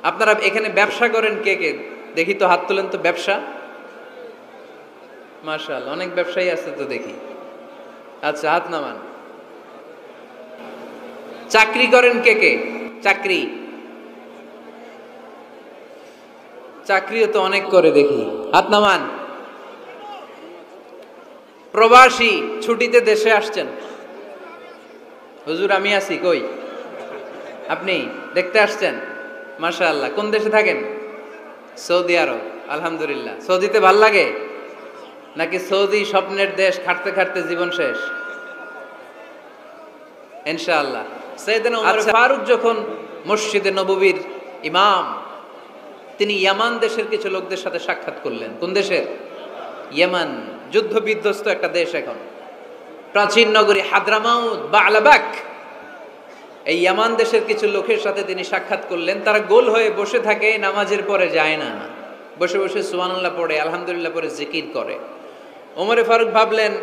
আপনারা এখানে ব্যবসা করেন কে কে? দেখি তো, হাত তোলেন তো। ব্যবসা, মাশাআল্লাহ, অনেক ব্যবসায়ী আছে তো দেখি। আচ্ছা, হাত নামান। চাকরি করেন কে কে? চাকরি, চাকরিও তো অনেক করে দেখি, হাত নামান। প্রবাসী, ছুটিতে দেশে আসছেন। হুজুর আমি আছি, কই? আপনি দেখতে আসছেন, মাশাআল্লাহ। কোন দেশে থাকেন? সৌদি আরব। আলহামদুলিল্লাহ। সৌদিতে ভাল লাগে নাকি সৌদি স্বপ্নের দেশ, খাটতে খাটতে জীবন শেষ? ইনশাআল্লাহ। সাইয়েদনা ওমর ফারুক যখন মসজিদে নববীর ইমাম, তিনি ইয়ামান দেশের কিছু লোকদের সাথে সাক্ষাৎ করলেন। কোন দেশের? ইয়ামান, যুদ্ধ বিধ্বস্ত একটা দেশ এখন। প্রাচীন নগরী হাদ্রামাউত, বালাবাক, এই ইয়ামান দেশের কিছু লোকের সাথে তিনি সাক্ষাৎ করলেন। তারা গোল হয়ে বসে থাকে, নামাজের পরে যায় না, বসে বসে সুবহানাল্লাহ পড়ে, আলহামদুলিল্লাহ পড়ে জিকির করে। ওমরে ফারুক ভাবলেন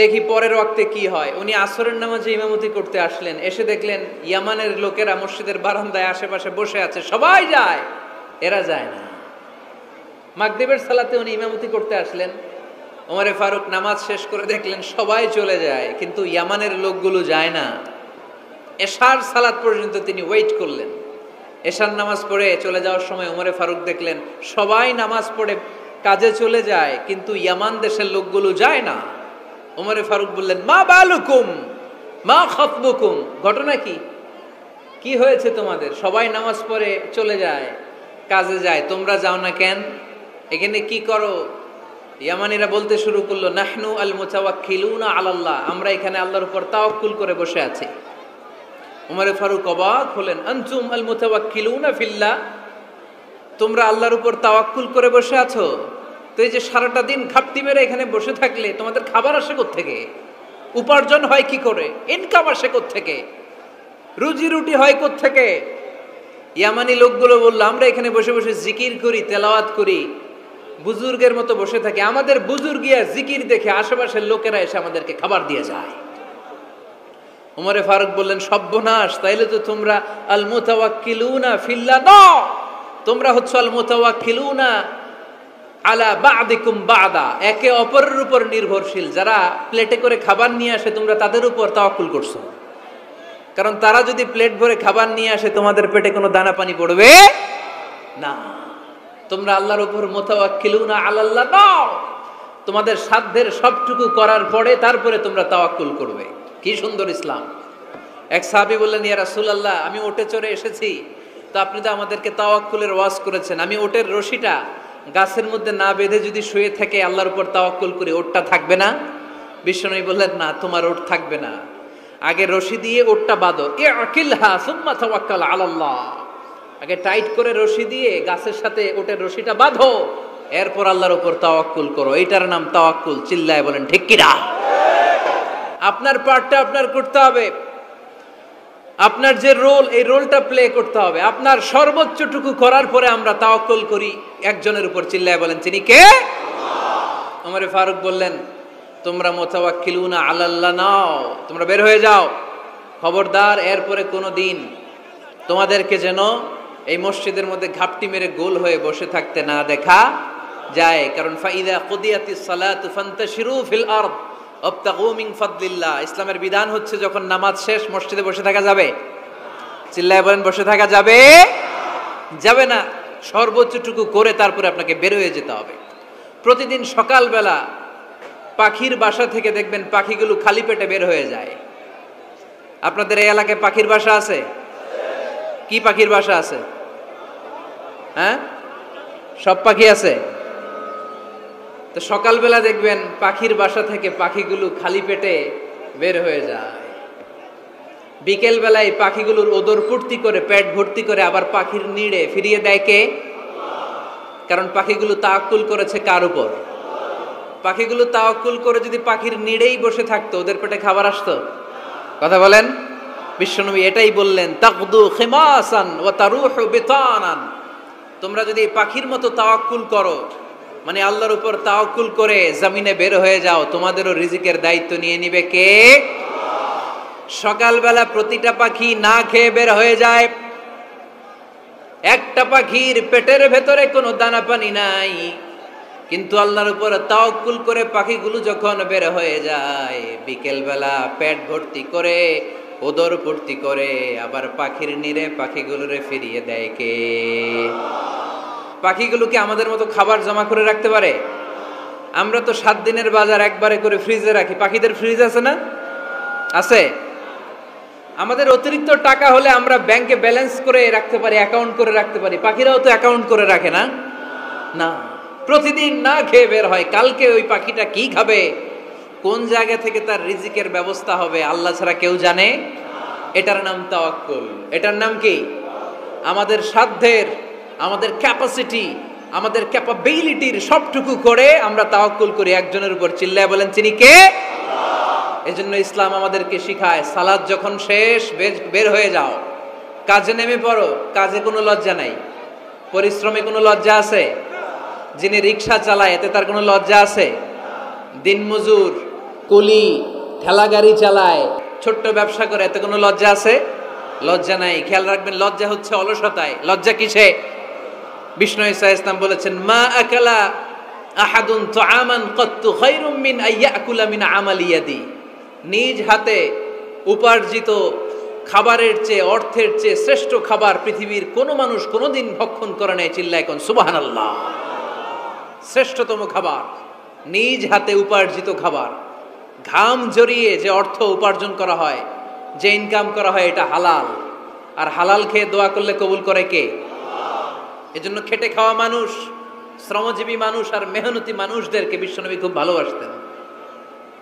দেখি পরের ওয়াক্তে কি হয়। উনি আসরের নামাজে ইমামতি করতে আসলেন, এসে দেখলেন ইয়ামানের লোকেরা মসজিদের বারান্দায় আশেপাশে বসে আছে, সবাই যায়, এরা যায় না। মাগরিবের সালাতে উনি ইমামতি করতে আসলেন, ওমরে ফারুক নামাজ শেষ করে দেখলেন সবাই চলে যায়, কিন্তু ইয়ামানের লোকগুলো যায় না। এশার সালাত পর্যন্ত তিনি ওয়েট করলেন। এশার নামাজ পড়ে চলে যাওয়ার সময় ওমরে ফারুক দেখলেন সবাই নামাজ পড়ে কাজে চলে যায়, কিন্তু ইয়ামান দেশের লোকগুলো যায় না। ওমরে ফারুক বললেন, মা বালুকুম মা খাতবুকুম, ঘটনা কি? কি হয়েছে তোমাদের? সবাই নামাজ পড়ে চলে যায়, কাজে যায়, তোমরা যাও না কেন? এখানে কি করো? ইয়ামানিরা বলতে শুরু করলো, নাহনু আল মুতাওয়াক্কিলুনা আলাল্লাহ, আমরা এখানে আল্লাহর উপর তাওয়াক্কুল করে বসে আছি। ওমরে ফারুক অবাক হলেন, আনতুম আল মুতাওয়াক্কিলুনা ফিল্লাহ, তোমরা আল্লাহর উপর তাওয়াক্কুল করে বসে আছো? তো এই যে সারাটা দিন ঘাপটি মেরে এখানে বসে থাকলে তোমাদের খাবার আসে কোত্থেকে? উপার্জন হয় কি করে? ইনকাম আসে কোত্থেকে? রুজি রুটি হয় কোত্থেকে? ইয়ামানি লোকগুলো বলল, আমরা এখানে বসে বসে জিকির করি, তেলাওয়াত করি, বুজুর্গের মতো বসে থাকি, আমাদের বুজুর্গিয়া জিকির দেখে আশেপাশের লোকেরা এসে আমাদেরকে খাবার দিয়ে যায়। ওমরে ফারুক বললেন, সর্বনাশ, তাইলে তো তোমরা আল মুতাওয়াক্কিলুনা ফিল্লাহ নও, তোমরা হচ্ছে আল মুতাওয়াক্কিলুনা আলা বা'দিকুম বা'দা, একে অপরের উপর নির্ভরশীল। যারা প্লেটে করে খাবার নিয়ে আসে তোমরা তাদের উপর তাওয়াক্কুল করছো, কারণ তারা যদি প্লেট ভরে খাবার নিয়ে আসে তোমাদের পেটে কোনো দানা পানি পড়বে না। তোমরা আল্লাহর উপর মুতাওয়াক্কিলুনা আলাল্লাহ নও, তোমাদের সাধ্যের সবটুকু করার পরে তারপরে তোমরা তাওয়াক্কুল করবে। কি সুন্দর ইসলাম! এক সাহাবী বললেন, ইয়া রাসূলুল্লাহ, আমি ওটে চড়ে এসেছি, তো আপনি তো আমাদেরকে তাওয়াক্কুলের ওয়াজ করেছেন, আমি ওটের রশিটা গাছের মধ্যে না বেঁধে যদি শুয়ে থেকে আল্লাহর উপর তাওয়াক্কুল করি, ওটটা থাকবে না? বিশ্বনবী বললেন, না, তোমার ওট থাকবে না, আগে রশি দিয়ে ওটটা বাঁধো, ইআকিলহা সুম্মা তাওয়াক্কাল আলাল্লাহ, আগে টাইট করে রশি দিয়ে গাছের সাথে ওটের রশিটা বাঁধো, এরপর আল্লাহর উপর তাওয়াক্কুল করো। এইটার নাম তাওয়াক্কুল। চিল্লায় বলেন ঠিক কিনা? আপনার পার্টটা আপনার করতে হবে, আপনার যে রোল, এই রোলটা প্লে করতে হবে। আপনার সর্বোচ্চটুকু করার পরে আমরা তাওয়াক্কুল করি একজনের উপর। চিল্লায় বলেন তিনি কে? আল্লাহ। ওমরে ফারুক বললেন, তোমরা মুতাওয়াক্কিলুনা আলাল্লাহ নাও, তোমরা বের হয়ে যাও, খবরদার এরপরে কোনো দিন তোমাদেরকে যেন এই মসজিদের মধ্যে ঘাপটি মেরে গোল হয়ে বসে থাকতে না দেখা যায়। কারণ ফাইদা কুদিয়াতিস সালাতু ফান্তাশিরু ফিল আরদ ওয়াবতাগু মিন ফাদলিল্লাহ, ইসলামের বিধান হচ্ছে যখন নামাজ শেষ মসজিদে বসে থাকা যাবে? চিল্লায় বলেন বসে থাকা যাবে? যাবে না। সর্বোচ্চটুকু করে তারপরে আপনাকে বের হয়ে যেতে হবে। প্রতিদিন সকালবেলা পাখির বাসা থেকে দেখবেন পাখিগুলো খালি পেটে বের হয়ে যায়। আপনাদের এই এলাকায় পাখির বাসা আছে? কি পাখির বাসা আছে? হ্যাঁ, সব পাখি আছে। তো সকালবেলা দেখবেন পাখির বাসা থেকে পাখিগুলো খালি পেটে বের হয়ে যায়। বিকেল বেলায় পাখিগুলোর ওদর পূর্তি করে পেট ভর্তি করে আবার পাখির নিড়ে ফিরিয়ে দেয় কে? কারণ পাখিগুলো তাওয়াক্কুল করেছে কার উপর? পাখিগুলো তাওয়াক্কুল করে যদি পাখির নিড়েই বসে থাকতো, ওদের পেটে খাবার আসতো? কথা বলেন। বিশ্বনবী এটাই বললেন, তাকদু খিমাসান ওয়া তারুহু বিতানান, তোমরা যদি পাখির মতো তাওয়াক্কুল করো, মানে আল্লাহর উপর তাওয়াক্কুল করে জমিনে বের হয়ে যাও, তোমাদেরও রিজিকের দায়িত্ব নিয়ে নিবে কে? সকালবেলা প্রতিটা পাখি না খেয়ে বের হয়ে যায়, একটা পাখির পেটের ভেতরে কোনো দানা পানি নাই, কিন্তু আল্লাহর উপর তাওয়াক্কুল করে পাখিগুলো যখন বের হয়ে যায়, বিকেল বেলা পেট ভর্তি করে, উদর ভর্তি করে, আবার পাখির নিরে পাখিগুলোরে ফিরিয়ে দেয় কে? পাখিগুলো কি আমাদের মতো খাবার জমা করে রাখতে পারে? আমরা তো 7 দিনের বাজার একবারে করে ফ্রিজে রাখি। পাখিদের ফ্রিজ আছে না? আছে। আমাদের অতিরিক্ত টাকা হলে আমরা ব্যাংকে ব্যালেন্স করে রাখতে পারি, অ্যাকাউন্ট করে রাখতে পারি। পাখিরাও তো অ্যাকাউন্ট করে রাখে না? না, প্রতিদিন না খেয়ে বের হয়। কালকে ওই পাখিটা কি খাবে, কোন জায়গা থেকে তার রিজিকের ব্যবস্থা হবে, আল্লাহ ছাড়া কেউ জানে। এটার নাম তাওয়াক্কুল। এটার নাম কি? আমাদের সাধ্যের, আমাদের ক্যাপাসিটি, আমাদের ক্যাপাবিলিটির সবটুকু করে আমরা তাওয়াক্কুল করি একজনের উপর। চিল্লায় বলেন, চিনি কে? এজন্য ইসলাম আমাদেরকে শিখায়, সালাত যখন শেষ, বের হয়ে যাও, কাজে নেমে পড়ো। কাজে কোনো লজ্জা নাই, পরিশ্রমে কোনো লজ্জা আছে? যিনি রিক্সা চালায় এতে তার কোনো লজ্জা আছে? দিনমজুর, কুলি, ঠেলা গাড়ি চালায়, ছোট্ট ব্যবসা করে, এতে কোনো লজ্জা আছে? লজ্জা নাই। খেয়াল রাখবেন, লজ্জা হচ্ছে অলসতায়। লজ্জা কিসে? বিষ্ণু ঈসা ইসলাম বলেছেন, মা আকালা আহাদুন তুআমান কাত্তু খায়রুম মিন আইয়াকুলা মিন আমালি ইয়াদি। নিজ হাতে উপার্জিত খাবারের চেয়ে, অর্থের চেয়ে শ্রেষ্ঠ খাবার পৃথিবীর কোনো মানুষ কোনোদিন ভক্ষণ করে নাই। চিল্লায় কোন সুবহানাল্লাহ। শ্রেষ্ঠতম খাবার নিজ হাতে উপার্জিত খাবার। ঘাম জড়িয়ে যে অর্থ উপার্জন করা হয়, যে ইনকাম করা হয়, এটা হালাল। আর হালাল খেয়ে দোয়া করলে কবুল করে কে? এজন্য খেটে খাওয়া মানুষ, শ্রমজীবী মানুষ আর মেহনতি মানুষদেরকে বিশ্বনবী খুব ভালোবাসতেন।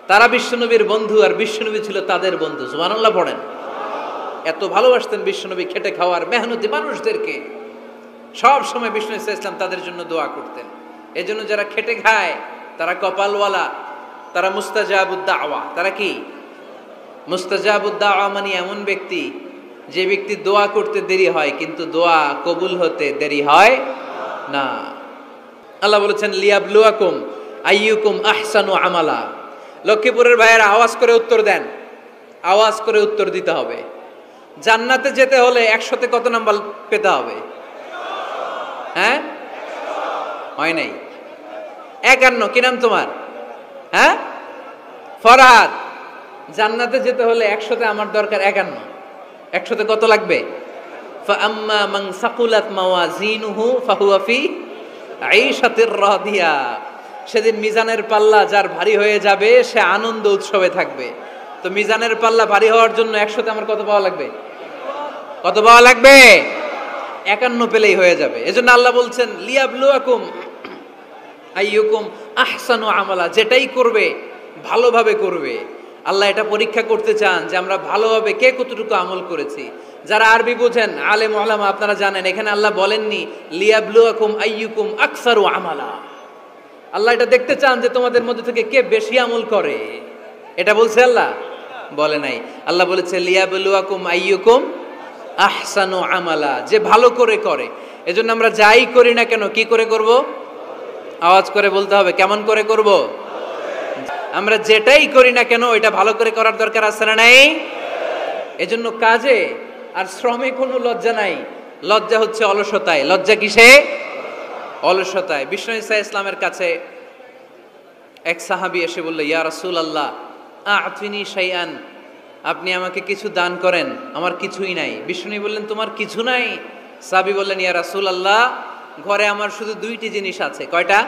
তারা বিশ্বনবীর বন্ধু, আর বিশ্বনবী ছিল তাদের বন্ধু। সুবহানাল্লাহ পড়েন। এত ভালোবাসতেন বিশ্বনবী খেটে খাওয়ার মেহনতি মানুষদেরকে। সব সময় বিষ্ণু ইসলাম তাদের জন্য দোয়া করতেন। এজন্য যারা খেটে খায় তারা কপালওয়ালা, তারা মুস্তাজাবুদ দাওয়া। তারা কি? মুস্তাজাবুদ দাওয়া মানে এমন ব্যক্তি, যে ব্যক্তি দোয়া করতে দেরি হয় কিন্তু দোয়া কবুল হতে দেরি হয় না। আল্লাহ বলেছেন, লিয়াবলুয়াকুম আইয়ুকুম আহসানু আমালা। লক্ষ্মীপুরের ভাইয়েরা আওয়াজ করে উত্তর দেন, আওয়াজ করে উত্তর দিতে হবে। জান্নাতে যেতে হলে 100তে কত নাম্বার পেতে হবে? হ্যাঁ, হয় নাই। 51। কি নাম তোমার? হ্যাঁ, ফরহাদ। জান্নাতে যেতে হলে 100তে আমার দরকার 51। 100তে কত লাগবে? ফাআম্মা মান সাকুলাত মাওয়াজিনুহু ফাহুয়া ফি আইশাতির রাদিয়া। সেদিন মিজানের পাল্লা যার ভারী হয়ে যাবে, সে আনন্দ উৎসবে থাকবে। তো মিজানের পাল্লা ভারী হওয়ার জন্য 100তে আমার কত পাওয়া লাগবে? কত পাওয়া লাগবে? 51 পেলেই হয়ে যাবে। এজন্য আল্লাহ বলছেন, লিয়াবলুয়াকুম আইয়ুকুম আহসানু আমালা। যেটাই করবে ভালোভাবে করবে। আল্লাহ এটা পরীক্ষা করতে চান যে আমরা ভালোভাবে কে কতটুকু আমল করেছি। যারা আরবি বোঝেন, আলেম ওলামা, আপনারা জানেন এখানে আল্লাহ বলেননি লিয়াবলুয়াকুম আইয়ুকুম আকসারু আমালা। আল্লাহ এটা দেখতে চান যে তোমাদের মধ্যে থেকে কে বেশি আমল করে। এটা বলছে আল্লাহ? বলে নাই। আল্লাহ বলেছে লিয়াবলুয়াকুম আইয়ুকুম আহসানু আমালা, যে ভালো করে করে। এজন্য আমরা যাই করি না কেন কি করে করব? আওয়াজ করে বলতে হবে, কেমন করে করব? আমরা যেটাই করি না কেন এটা ভালো করে করার দরকার আছে না নাই? এজন্য কাজে আর শ্রমে কোনো লজ্জা নাই। লজ্জা হচ্ছে অলসতায়। লজ্জা কিসে? অলসতায়। বিষ্ণু ঈসা ইসলামের কাছে এক সাহাবী এসে বলল, ইয়া রাসূলুল্লাহ আ'তিনি শাইআন, আপনি আমাকে কিছু দান করেন, আমার কিছুই নাই। বিষ্ণু বললেন, তোমার কিছু নাই? সাহাবী বললেন, ইয়া রাসূলুল্লাহ ঘরে আমার শুধু 2টি জিনিস আছে। কয়টা?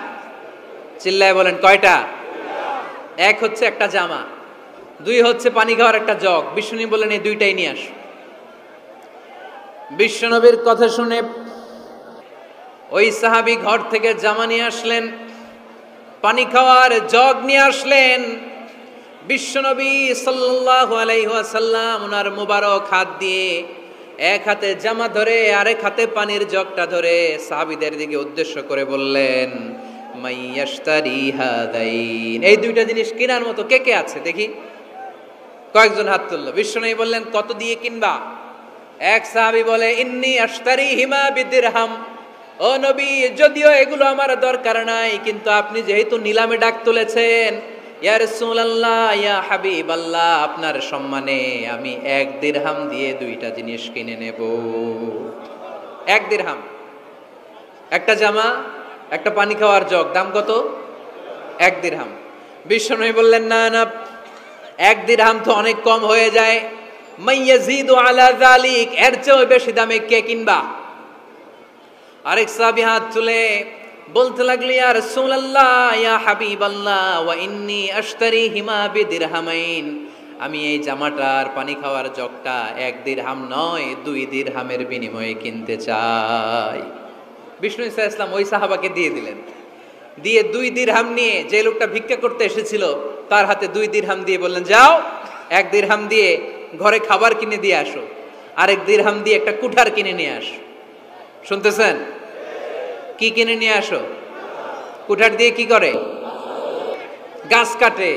চিল্লায় বলেন, কয়টা? 1 হচ্ছে একটা জামা, 2 হচ্ছে পানি খাওয়ার একটা জগ। বিষ্ণু বললেন, এই 2টাই নিয়ে আস। বিশ্বনবীর কথা শুনে ওই সাহাবী ঘর থেকে জামা নিয়ে আসলেন, পানি খাওয়ার জগ নিয়ে আসলেন। বিশ্বনবী সাল্লাল্লাহু আলাইহি ওয়াসাল্লাম ওনার মুবারক হাত দিয়ে এক হাতে জামা ধরে আরেক হাতে পানির জগটা ধরে সাহাবীদের দিকে উদ্দেশ্য করে বললেন, মাইয়াশতারি হাদাইন, এই 2টা জিনিস কেনার মতো কে কে আছে দেখি? কয়েকজন হাত তুলল। বিশ্বনবী বললেন, কত দিয়ে কিনবা? এক সাহাবী বলে, ইন্নী আশতারিহিমা বিদিরহাম। ও নবী, যদিও এগুলো আমার দরকার নাই, কিন্তু আপনি যেহেতু নিলামে ডাক তুলেছেন, ইয়া রাসূলুল্লাহ, ইয়া হাবিবাল্লাহ, আপনার সম্মানে আমি 1 দিরহাম দিয়ে 2টা জিনিস কিনে নেব। 1 দিরহাম। একটা জামা, একটা পানি খাওয়ার জগ, দাম কত? 1 দিরহাম। বিশ্বনবী বললেন, না না, 1 দিরহাম তো অনেক কম হয়ে যায়। মাইয়াজিদু আলা যালিক, এর চেয়ে বেশি দামে কে কিনবা? আরেক সাহাবী হাত তুলে বলতে লাগলেন, ইয়া রাসূলুল্লাহ, ইয়া হাবিবাল্লাহ, ওয়া ইন্নী আশতারিহিমা বিদিরহামাইন, আমি এই জামাটার পানি খাওয়ার জগটা 1 দিরহাম নয় 2 দিরহামের বিনিময়ে কিনতে চাই। বিষ্ণু ইসা ইসলাম ওই সাহাবাকে দিয়ে দিলেন। দিয়ে 2 দিরহাম নিয়ে যে লোকটা ভিক্ষা করতে এসেছিল তার হাতে 2 দিরহাম দিয়ে বললেন, যাও 1 দিরহাম দিয়ে ঘরে খাবার কিনে দিয়ে আসো, আরেক দিরহাম দিয়ে একটা কুঠার কিনে নিয়ে আসো। শুনতেছেন? কি কিনে নিয়ে আসো? কুঠার দিয়ে কি করে? গাছ কাটে।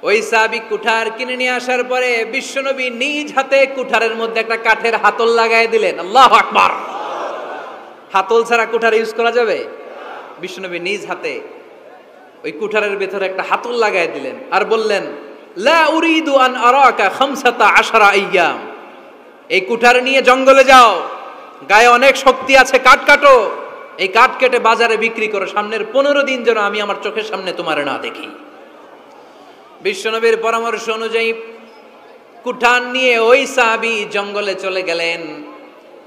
ওই সাহাবী কুঠার কিনে নিয়ে আসার পরে বিশ্বনবী নিজ হাতে কুঠারের মধ্যে একটা কাঠের হাতল লাগাই দিলেন। আল্লাহু আকবার। হাতল ছাড়া কুঠার ইউজ করা যাবে? বিশ্বনবী নিজ হাতে ওই কুঠারের ভেতরে একটা হাতল লাগাই দিলেন আর বললেন, লা উরিদু আন আরাকা 15 আইয়াম, এই কুঠার নিয়ে জঙ্গলে যাও, গায়ে অনেক শক্তি আছে, কাঠ কাটো, এই কাঠ কেটে বাজারে বিক্রি করো, সামনের 15 দিন যেন আমি আমার চোখের সামনে তোমার না দেখি। বিশ্বনবীর পরামর্শ অনুযায়ী কুঠার নিয়ে ওই সাহাবী জঙ্গলে চলে গেলেন।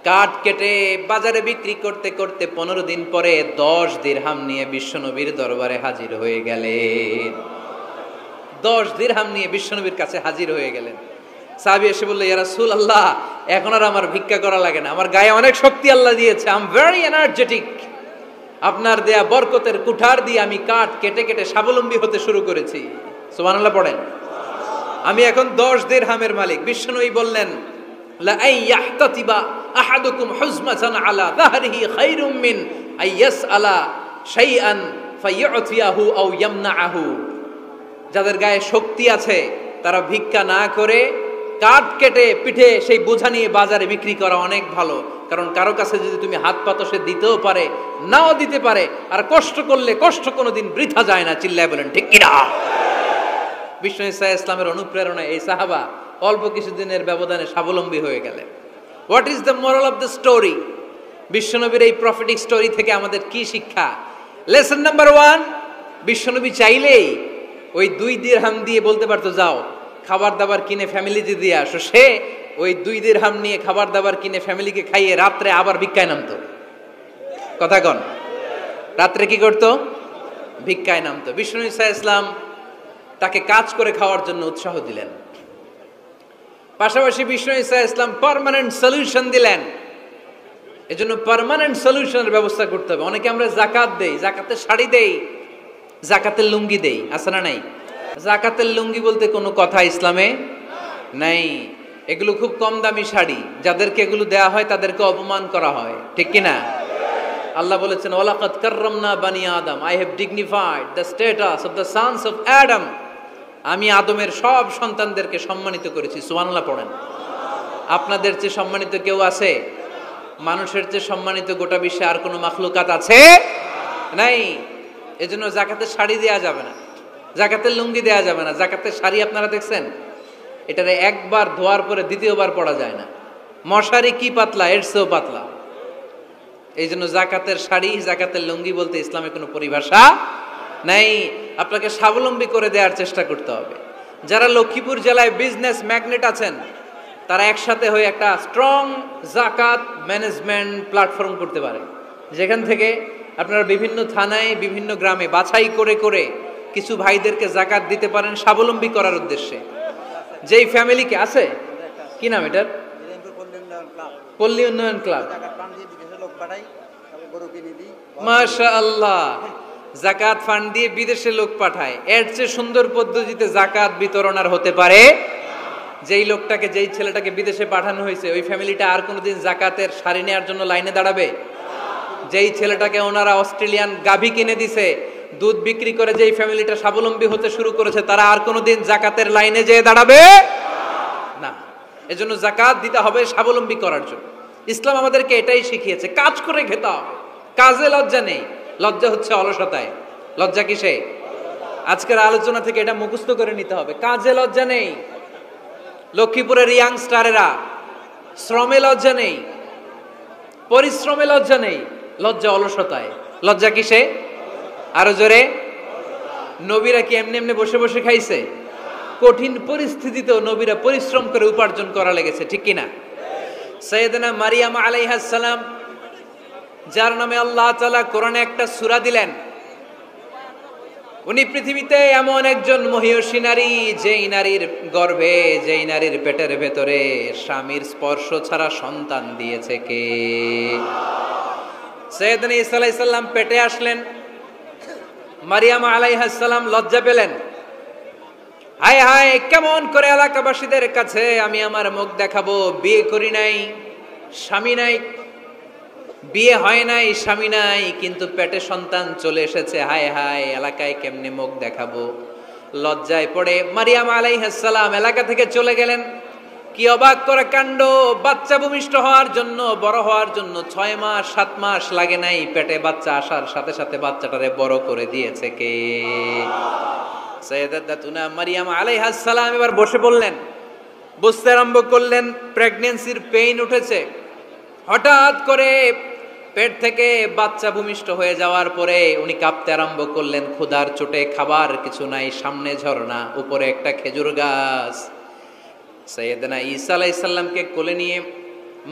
কাঠ কেটে বাজারে বিক্রি করতে করতে 15 দিন পরে 10 দিরহাম নিয়ে বিশ্বনবীর দরবারে হাজির হয়ে গেলেন। 10 দিরহাম নিয়ে বিশ্বনবীর কাছে হাজির হয়ে গেলেন। সাহাবী এসে বলল, ইয়া রাসূলুল্লাহ, এখন আর আমার ভিক্ষা করা লাগে না, আমার গায়ে অনেক শক্তি আল্লাহ দিয়েছে, আই এম ভেরি এনার্জেটিক, আপনার দেয়া বরকতের কুঠার দিয়ে আমি কাঠ কেটে কেটে স্বাবলম্বী হতে শুরু করেছি। সুবহানাল্লাহ পড়েন। আমি এখন 10 দিরহামের মালিক। বিশ্বনবী বললেন, লা আইয়াহতাতিবা আহাদুকুম হুজমাতান আলা যাহরিহি খায়রুম মিন আইয়াসআলা শাইআন ফায়ুতিয়াহু আও ইয়ামনাহু, যাদের গায়ে শক্তি আছে তারা ভিক্ষা না করে কাঠ কেটে পিঠে সেই বোঝা নিয়ে বাজারে বিক্রি করা অনেক ভালো। কারণ কারো কাছে যদি তুমি হাত পাতো, সে দিতেও পারে, নাও দিতে পারে, আর কষ্ট করলে কষ্ট কোনোদিন বৃথা যায় না। চিল্লায় বলেন ঠিক কিনা? বিষ্ণু ইসা ইসলামের অনুপ্রেরণায় এই সাহাবা অল্প কিছুদিনের ব্যবধানে স্বাবলম্বী হয়ে গেলেন। What is the moral of the story? বিশ্বনবীর এই প্রফেটিক স্টোরি থেকে আমাদের কি শিক্ষা? লেসন নাম্বার 1, বিশ্বনবী চাইলেই ওই 2 দিরহাম দিয়ে বলতে পারতো, যাও খাবার দাবার কিনে ফ্যামিলিতে দিয়ে আসো। সে ওই 2 দিরহাম নিয়ে খাবার দাবার কিনে ফ্যামিলিকে খাইয়ে রাত্রে আবার ভিক্ষায় নামতো। কথা কন? রাত্রে কি করতো? ভিক্ষায় নামতো। বিষ্ণু ইসা ইসলাম তাকে কাজ করে খাওয়ার জন্য উৎসাহ দিলেন। পাশাপাশি বিষ্ণু ইসা ইসলাম পার্মানেন্ট সলিউশন দিলেন। এজন্য পার্মানেন্ট সলিউশনের ব্যবস্থা করতে হবে। অনেকে আমরা যাকাত দেই, যাকাতের শাড়ি দেই, যাকাতের লুঙ্গি দেই, আছে না নাই? যাকাতের লুঙ্গি বলতে কোনো কথা ইসলামে নাই। এগুলো খুব কম দামি শাড়ি, যাদেরকে এগুলো দেয়া হয় তাদেরকে অপমান করা হয়, ঠিক কিনা? আল্লাহ বলেছেন, ওয়ালাকাদ কাররামনা বানি আদম, I have dignified the status of the sons of Adam, আমি আদমের সব সন্তানদেরকে সম্মানিত করেছি। সুবহানাল্লাহ পড়েন। আপনাদের চেয়ে সম্মানিত কেউ আছে? মানুষের চেয়ে সম্মানিত গোটা বিশ্বে আর কোনো মাখলুকাত আছে? নাই। এজন্য যাকাতের শাড়ি দেয়া যাবে না, যাকাতের লুঙ্গি দেয়া যাবে না। যাকাতের শাড়ি আপনারা দেখছেন, এটারে একবার ধোয়ার পরে দ্বিতীয়বার পরা যায় না। মশারি কি পাতলা, এর চেয়েও পাতলা। এই জন্য যাকাতের শাড়ি, যাকাতের লুঙ্গি বলতে ইসলামে কোনো পরিভাষা নাই। আপনাকে স্বাবলম্বী করে দেওয়ার চেষ্টা করতে হবে। যারা লক্ষ্মীপুর জেলায় বিজনেস ম্যাগনেট আছেন, তারা একসাথে হয়ে একটা স্ট্রং যাকাত ম্যানেজমেন্ট প্ল্যাটফর্ম করতে পারে, যেখান থেকে আপনারা বিভিন্ন থানায়, বিভিন্ন গ্রামে বাছাই করে করে কিছু ভাইদেরকে যাকাত দিতে পারেন স্বাবলম্বী করার উদ্দেশ্যে। যেই ফ্যামিলিকে আছে, কি নাম এটার? পল্লী উন্নয়ন ক্লাব। মাশাআল্লাহ, যাকাত ফান্ড দিয়ে বিদেশে লোক পাঠায়। এর চেয়ে সুন্দর পদ্ধতিতে যাকাত বিতরণ আর হতে পারে? যেই লোকটাকে, যেই ছেলেটাকে বিদেশে পাঠানো হয়েছে, ওই ফ্যামিলিটা আর কোনোদিন যাকাতের শাড়ি নেওয়ার জন্য লাইনে দাঁড়াবে? যেই ছেলেটাকে ওনারা অস্ট্রেলিয়ান গাভী কিনে দিছে, দুধ বিক্রি করে যেই ফ্যামিলিটা স্বাবলম্বী হতে শুরু করেছে, তারা আর কোনোদিন যাকাতের লাইনে যেয়ে দাঁড়াবে না। এজন্য যাকাত দিতে হবে স্বাবলম্বী করার জন্য। ইসলাম আমাদেরকে এটাই শিখিয়েছে, কাজ করে খেতে হবে। কাজে লজ্জা নেই, লজ্জা হচ্ছে অলসতায়। লজ্জা কিসে? আজকের আলোচনা থেকে এটা মুখস্থ করে নিতে হবে, কাজে লজ্জা নেই। লক্ষ্মীপুরের ইয়াংস্টারেরা শ্রমে লজ্জা নেই। পরিশ্রমে লজ্জা নেই, লজ্জা অলসতায়। লজ্জা কিসে? আরো জোরে। নবীরা কি এমনি এমনি বসে বসে খাইছে? কঠিন পরিস্থিতিতেও নবীরা পরিশ্রম করে উপার্জন করা লেগেছে, ঠিক কিনা? সাইয়েদনা মারিয়াম আলাইহিস সালাম, যার নামে আল্লাহ তাআলা কোরআনে একটা সূরা দিলেন, উনি পৃথিবীতে এমন একজন মহিয়সী নারী, যেই নারীর গর্ভে, যেই নারীর পেটের ভেতরে স্বামীর স্পর্শ ছাড়া সন্তান দিয়েছে কে? সাইয়েদনা ঈসা আলাইহিস সালাম পেটে আসলেন। মারিয়াম আলাইহিস সালাম লজ্জা পেলেন। হায় হায়, কেমন করে এলাকাবাসীদের কাছে আমি আমার মুখ দেখাবো? বিয়ে করি নাই, স্বামী নাই, বিয়ে হয় নাই, স্বামী নাই, কিন্তু পেটে সন্তান চলে এসেছে। হায় হায়, এলাকায় কেমনে মুখ দেখাবো? লজ্জায় পড়ে মারিয়াম আলাইহিস সালাম এলাকা থেকে চলে গেলেন। কি অবাক করে কাণ্ড! বাচ্চা ভূমিষ্ঠ হওয়ার জন্য, বড় হওয়ার জন্য 6 মাস 7 মাস লাগে নাই, পেটে বাচ্চা আসার সাথে সাথে বাচ্চাটারে বড় করে দিয়েছে কে? সাইয়েদাতুনা মারিয়াম আলাইহিস সালাম এবার বসে বললেন, বুঝতে আরম্ভ করলেন প্রেগন্যান্সির পেইন উঠেছে। হঠাৎ করে পেট থেকে বাচ্চা ভূমিষ্ঠ হয়ে যাওয়ার পরে উনি কাঁপতে আরম্ভ করলেন। ক্ষুধার চোটে খাবার কিছু নাই, সামনে ঝর্ণা, উপরে একটা খেজুর গাছ। সাইয়েদনা ঈসা আলাইহিস সালামকে কোলে নিয়ে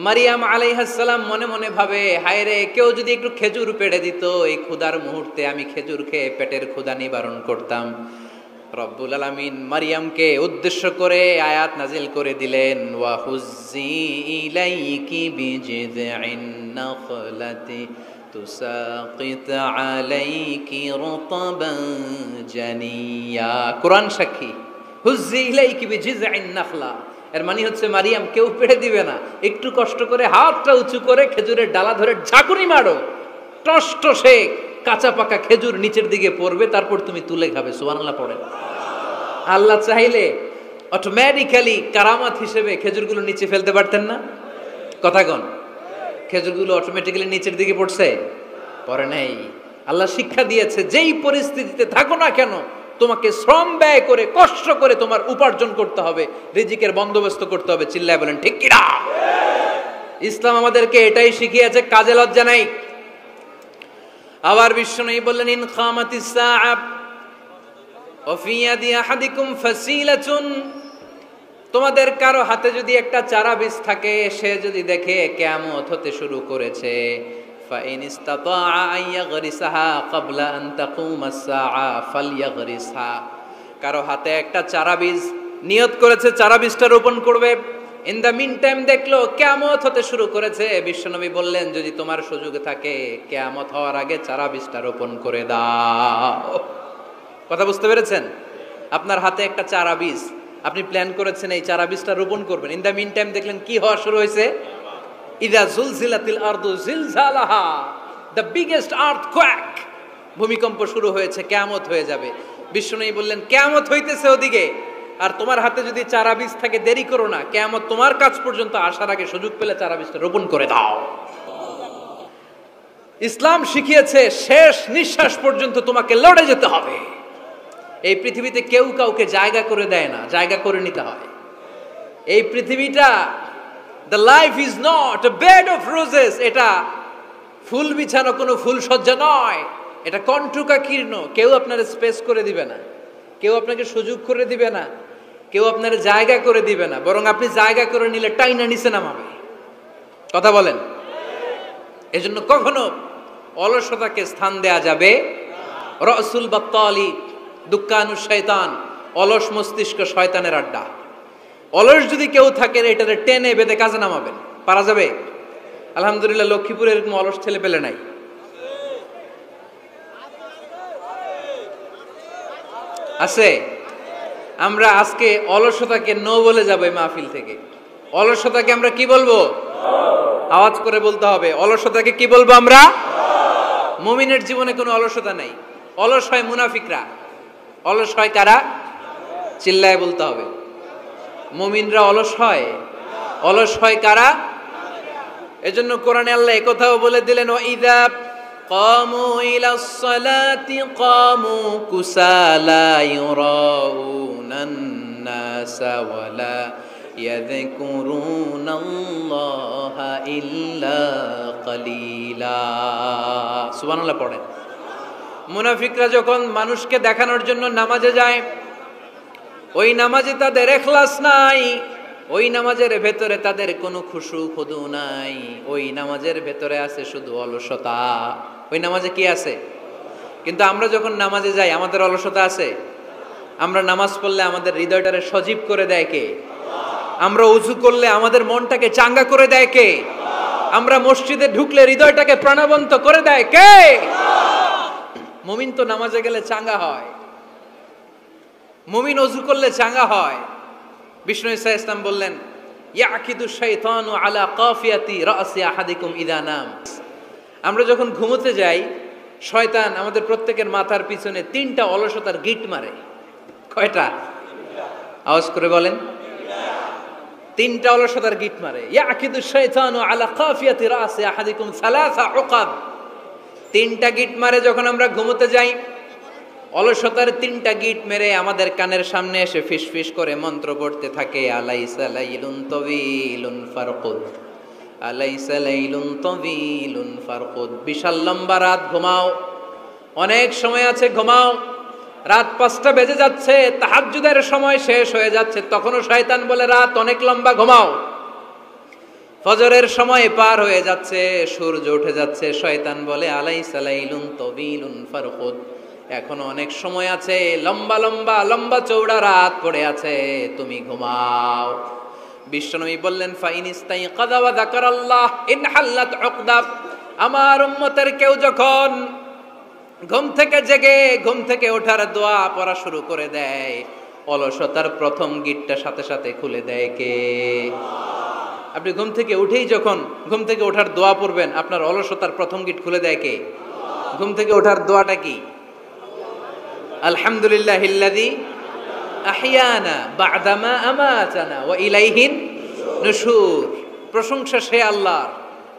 মারিয়াম আলাইহিস সালাম মনে মনে ভাবে, হায় রে, কেউ যদি একটু খেজুর পেড়ে দিত, এই ক্ষুধার মুহূর্তে আমি খেজুর খেয়ে পেটের ক্ষুধা নিবারণ করতাম। রব্বুল আলামিন মারিয়ামকে উদ্দেশ্য করে আয়াত নাজিল করে দিলেন, ওয়া হুজ্জি ইলাইকি বিজিযইন নাখলাতি তুসাকিত আলাইকি রতবান জানিয়া। কোরআন সাক্ষী, হুজ্জি ইলাইকি বিজিযইন নাখলা, এর মানে হচ্ছে মারিয়াম, কেউ পেড়ে দিবে না, একটু কষ্ট করে হাতটা উঁচু করে খেজুরের ডালা ধরে ঝাঁকুনি মারো, টসটসে কাঁচা পাকা খেজুর নিচের দিকে পড়বে, তারপর তুমি তুলে খাবে। সুবহানাল্লাহ পড়েন। আল্লাহ চাইলে অটোমেটিক্যালি কারামাত হিসেবে খেজুরগুলো নিচে ফেলতে পারতেন না? কথা কন, খেজুরগুলো অটোমেটিক্যালি নিচের দিকে পড়ছে? পড়ে নাই। আল্লাহ শিক্ষা দিয়েছে, যেই পরিস্থিতিতে থাকো না কেন, তোমাকে শ্রম ব্যয় করে, কষ্ট করে তোমার উপার্জন করতে হবে, রিজিকের বন্দোবস্ত করতে হবে। চিল্লায় বলেন ঠিক কিনা? ইসলাম আমাদেরকে এটাই শিখিয়েছে, কাজে লজ্জা নাই। আবার বিশ্বনবী বললেন, ইন খামাতিস সাআ ওয়া ফি ইয়াদি আহাদিকুম ফাসিলাতুন, তোমাদের কারো হাতে যদি একটা চারা বীজ থাকে, সে যদি দেখে কিয়ামত হতে শুরু করেছে, ফাইন ইসতাতাআ আন ইয়াগরিসাহা ক্বাবলা আন তাকুমাস সাআ ফালইয়াগরিসহা, কারো হাতে একটা চারা বীজ নিয়ত করেছে, চারা বীজটা রোপণ করবে, ইন দ্য মিন টাইম দেখলো কিয়ামত হতে শুরু করেছে, বিশ্বনবী বললেন, যদি তোমার সুযোগ থাকে কিয়ামত হওয়ার আগে চারা বীজটা রোপণ করে দাও। কথা বুঝতে পেরেছেন? আপনার হাতে একটা চারা বীজ, আপনি প্ল্যান করেছেন এই চারা বীজটা রোপণ করবেন, ইন দ্য মিন টাইম দেখলেন কি হওয়া শুরু হয়েছে? ইযা জুলজিলাতিল আরদু জিলজালাহা, দ্য বিগেস্ট আর্থকোয়েক, ভূমিকম্প শুরু হয়েছে, কিয়ামত হয়ে যাবে। বিশ্বনবী বললেন, কিয়ামত হইতেছে ওদিকে, আর তোমার হাতে যদি চারা বীজ থাকে, দেরি করো না, কিয়ামত তোমার কাছ পর্যন্ত আসার আগে সুযোগ পেলে চারা বীজটা রোপণ করে দাও। ইসলাম শিখিয়েছে শেষ নিঃশ্বাস পর্যন্ত তোমাকে লড়ে যেতে হবে। এই পৃথিবীতে কেউ কাউকে জায়গা করে দেয় না, জায়গা করে নিতে হয়। এই পৃথিবীটা, the life is not a bed of roses, এটা ফুল বিছানো কোনো ফুলসজ্জা নয়, এটা কণ্টকাকীর্ণ। কেউ আপনার স্পেস করে দিবে না, কেউ আপনাকে সুযোগ করে দিবে না, কেউ আপনার জায়গা করে দিবে না, বরং আপনি জায়গা করে নিলে টাইনা নিচে নামাবে। কথা বলেন? এজন্য কখনো অলসতাকে স্থান দেয়া যাবে। রসুল বাত্তালি দুক্কানু শয়তান, অলস মস্তিষ্ক শয়তানের আড্ডা। অলস যদি কেউ থাকে, এটারে টেনে বেঁধে কাজে নামাবেন, পারা যাবে? আলহামদুলিল্লাহ, লক্ষ্মীপুরে এরকম অলস ছেলে পেলে নাই। আছে? আমরা আজকে অলসতাকে নো বলে যাবো এই মাহফিল থেকে। অলসতাকে আমরা কি বলবো? আওয়াজ করে বলতে হবে, অলসতাকে কি বলবো আমরা? মুমিনের জীবনে কোনো অলসতা নাই। অলস হয় মুনাফিকরা। অলস হয় কারা? চিল্লায় বলতে হবে। মুমিনরা অলস হয়? অলস হয় কারা? এজন্য কোরআনে আল্লাহ একথাও বলে দিলেন, ওয়াইদা কামু ইলাস সালাতি কামু কুসালা ইউরাউনান নাসা ওয়ালা ইয়াযকুরুনাল্লাহা ইল্লা কালিলা। সুবহানাল্লাহ পড়েন। মুনাফিকরা যখন মানুষকে দেখানোর জন্য নামাজে যায়, ওই নামাজে তাদের ইখলাস নাই, ওই নামাজের ভেতরে তাদের কোনো খুশু খুদু নাই, ওই নামাজের ভেতরে আছে শুধু অলসতা। ওই নামাজে কি আছে? কিন্তু আমরা যখন নামাজে যাই আমাদের অলসতা আছে? আমরা নামাজ পড়লে আমাদের হৃদয়টারে সজীব করে দেয় কে? আমরা উযু করলে আমাদের মনটাকে চাঙ্গা করে দেয় কে? আমরা মসজিদে ঢুকলে হৃদয়টাকে প্রাণবন্ত করে দেয় কে? মুমিন তো নামাজে গেলে চাঙ্গা হয়, মুমিন ওযু করলে চাঙ্গা হয়। বিষ্ণু ঈসা ইসলাম বললেন, ইয়াকিদু শাইতানু আলা কাফিয়াতি রাসি আহাদিকুম ইযা নাম। আমরা যখন ঘুমোতে যাই, শয়তান আমাদের প্রত্যেকের মাথার পিছনে 3টা অলসতার গিট মারে। কয়টা? আওয়াজ করে বলেন। 3টা অলসতার গিট মারে। ইয়াকিদু শাইতানু আলা কাফিয়াতি রাসি আহাদিকুম সালাসা উকাব। 3টা গিট মারে যখন আমরা ঘুমোতে যাই। অলসতার 3টা গিট মেরে আমাদের কানের সামনে এসে ফিসফিস করে মন্ত্র পড়তে থাকে, আলাইসা লাইলুন তাওয়িলুন ফারকুদ, আলাইসা লাইলুন তাওয়িলুন ফারকুদ। বিশাল লম্বা রাত, ঘুমাও, অনেক সময় আছে, ঘুমাও। রাত 5টা বেজে যাচ্ছে, তাহাজ্জুদের সময় শেষ হয়ে যাচ্ছে, তখনও শয়তান বলে রাত অনেক লম্বা, ঘুমাও। ফজরের সময় পার হয়ে যাচ্ছে, সূর্য উঠে যাচ্ছে, শয়তান বলে আলাইসা লাইলুন তাওয়িলুন ফারকুদ, এখনো অনেক সময় আছে, লম্বা লম্বা লম্বা চৌড়া রাত পড়ে আছে, তুমি ঘুমাও। বিশ্বনবী বললেন, ফাইনিস্তাইকাযা ওয়া যাকারাল্লাহ ইনহাল্লাত উকদা। আমার উম্মতের কেউ যখন ঘুম থেকে জেগে ঘুম থেকে ওঠার দোয়া পড়া শুরু করে দেয়, অলসতার প্রথম গিটটা সাথে সাথে খুলে দেয় কে? আপনি ঘুম থেকে উঠেই যখন ঘুম থেকে ওঠার দোয়া পড়বেন, আপনার অলসতার প্রথম গিট খুলে দেয় কে? ঘুম থেকে ওঠার দোয়াটা কি? আলহামদুলিল্লাহিল্লাযী আহইয়ানা বা'দামা আমাতানা ওয়া ইলাইহিন নুশুর। প্রশংসা সে আল্লাহর,